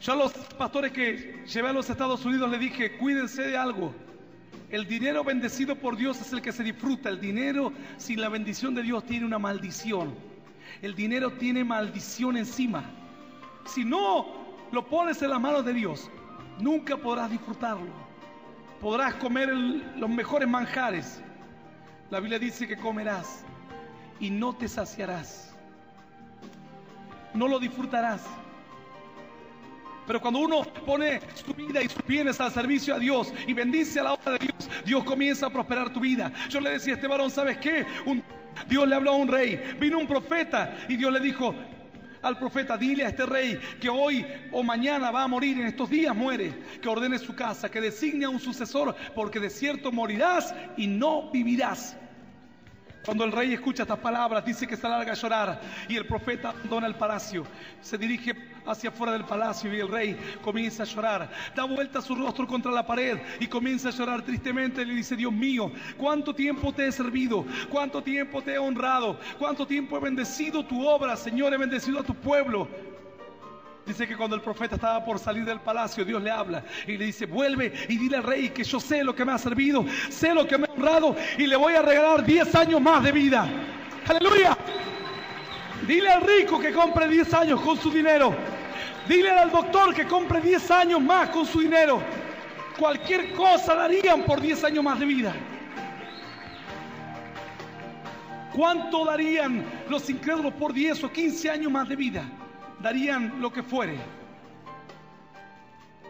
Speaker 2: Yo a los pastores que llevé a los Estados Unidos le dije, cuídense de algo. El dinero bendecido por Dios es el que se disfruta. El dinero sin la bendición de Dios tiene una maldición. El dinero tiene maldición encima. Si no lo pones en las manos de Dios, nunca podrás disfrutarlo. Podrás comer los mejores manjares. La Biblia dice que comerás y no te saciarás. No lo disfrutarás. Pero cuando uno pone su vida y sus bienes al servicio a Dios y bendice a la obra de Dios, Dios comienza a prosperar tu vida. Yo le decía a este varón, ¿sabes qué? Dios le habló a un rey, vino un profeta y Dios le dijo al profeta, dile a este rey que hoy o mañana va a morir, en estos días muere, que ordene su casa, que designe a un sucesor, porque de cierto morirás y no vivirás. Cuando el rey escucha estas palabras, dice que se larga a llorar y el profeta abandona el palacio, se dirige hacia afuera del palacio y el rey comienza a llorar, da vuelta su rostro contra la pared y comienza a llorar tristemente. Le dice: Dios mío, ¿cuánto tiempo te he servido? ¿Cuánto tiempo te he honrado? ¿Cuánto tiempo he bendecido tu obra, Señor? He bendecido a tu pueblo. Dice que cuando el profeta estaba por salir del palacio, Dios le habla y le dice: vuelve y dile al rey que yo sé lo que me ha servido, sé lo que me ha honrado y le voy a regalar 10 años más de vida. ¡Aleluya! Dile al rico que compre 10 años con su dinero. Dile al doctor que compre 10 años más con su dinero. Cualquier cosa darían por 10 años más de vida. ¿Cuánto darían los incrédulos por 10 o 15 años más de vida? Darían lo que fuere.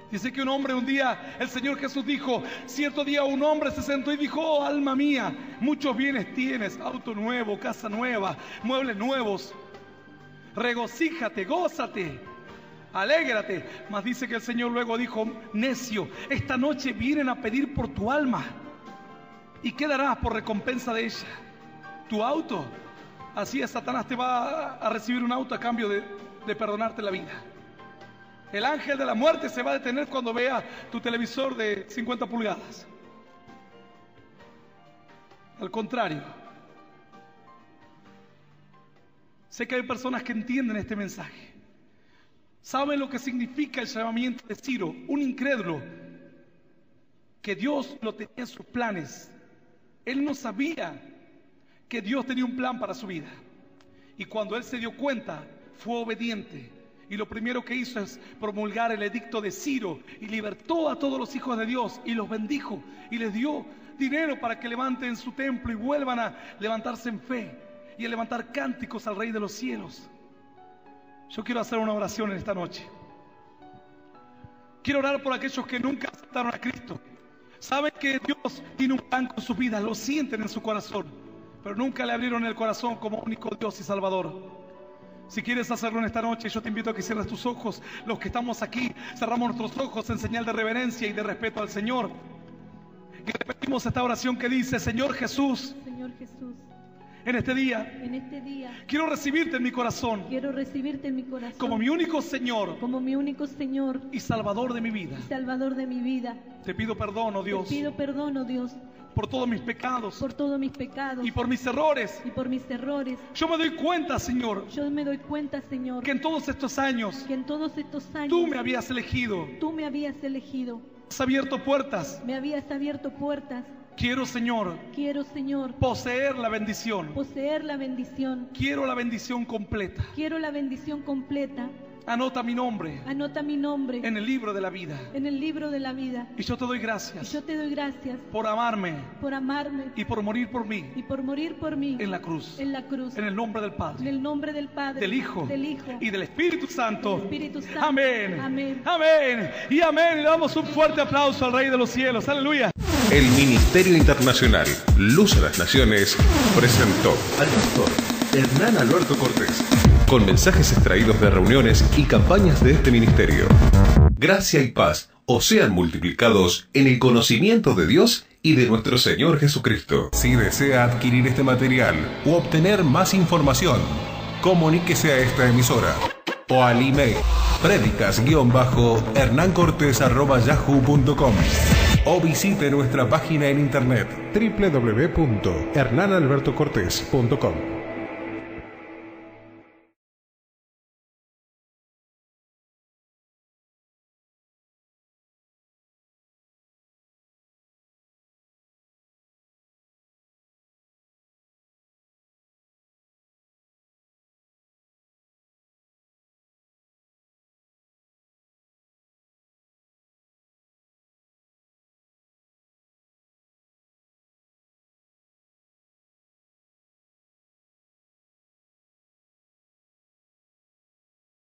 Speaker 2: Dice que un hombre un día, el Señor Jesús dijo, cierto día un hombre se sentó y dijo: oh, alma mía, muchos bienes tienes, auto nuevo, casa nueva, muebles nuevos, regocíjate, gózate, alégrate. Mas dice que el Señor luego dijo: necio, esta noche vienen a pedir por tu alma, ¿y qué darás por recompensa de ella? Tu auto. Así es, Satanás te va a recibir un auto a cambio de perdonarte la vida. El ángel de la muerte se va a detener cuando vea tu televisor de 50 pulgadas. Al contrario, sé que hay personas que entienden este mensaje, saben lo que significa el llamamiento de Ciro, un incrédulo que Dios lo tenía en sus planes. Él no sabía que Dios tenía un plan para su vida, y cuando él se dio cuenta, fue obediente, y lo primero que hizo es promulgar el edicto de Ciro y libertó a todos los hijos de Dios y los bendijo y les dio dinero para que levanten su templo y vuelvan a levantarse en fe y a levantar cánticos al Rey de los cielos. Yo quiero hacer una oración en esta noche. Quiero orar por aquellos que nunca aceptaron a Cristo. Saben que Dios tiene un plan con sus vidas, lo sienten en su corazón, pero nunca le abrieron el corazón como único Dios y Salvador. Si quieres hacerlo en esta noche, yo te invito a que cierres tus ojos. Los que estamos aquí, cerramos nuestros ojos en señal de reverencia y de respeto al Señor. Y repetimos esta oración que dice: Señor Jesús, en este día, quiero recibirte en mi corazón, como mi único Señor, y Salvador de mi vida. Te pido perdón, oh Dios, por todos mis pecados, y por mis errores. Yo me doy cuenta, Señor, que en todos estos años tú me habías elegido, has abierto puertas. Quiero, Señor, poseer la bendición. Quiero la bendición completa. Anota mi nombre en el libro de la vida. Y yo te doy gracias por amarme y por morir por mí en la cruz. En el nombre del Padre, del Hijo y del Espíritu Santo. Amén. Amén. Y amén. Le damos un fuerte aplauso al Rey de los cielos. Aleluya.
Speaker 1: El Ministerio Internacional Luz a las Naciones presentó al pastor Hernán Alberto Cortés, con mensajes extraídos de reuniones y campañas de este ministerio. Gracia y paz os sean multiplicados en el conocimiento de Dios y de nuestro Señor Jesucristo. Si desea adquirir este material u obtener más información, comuníquese a esta emisora o al email predicas_hernancortes@yahoo.com o visite nuestra página en internet www.hernanalbertocortes.com.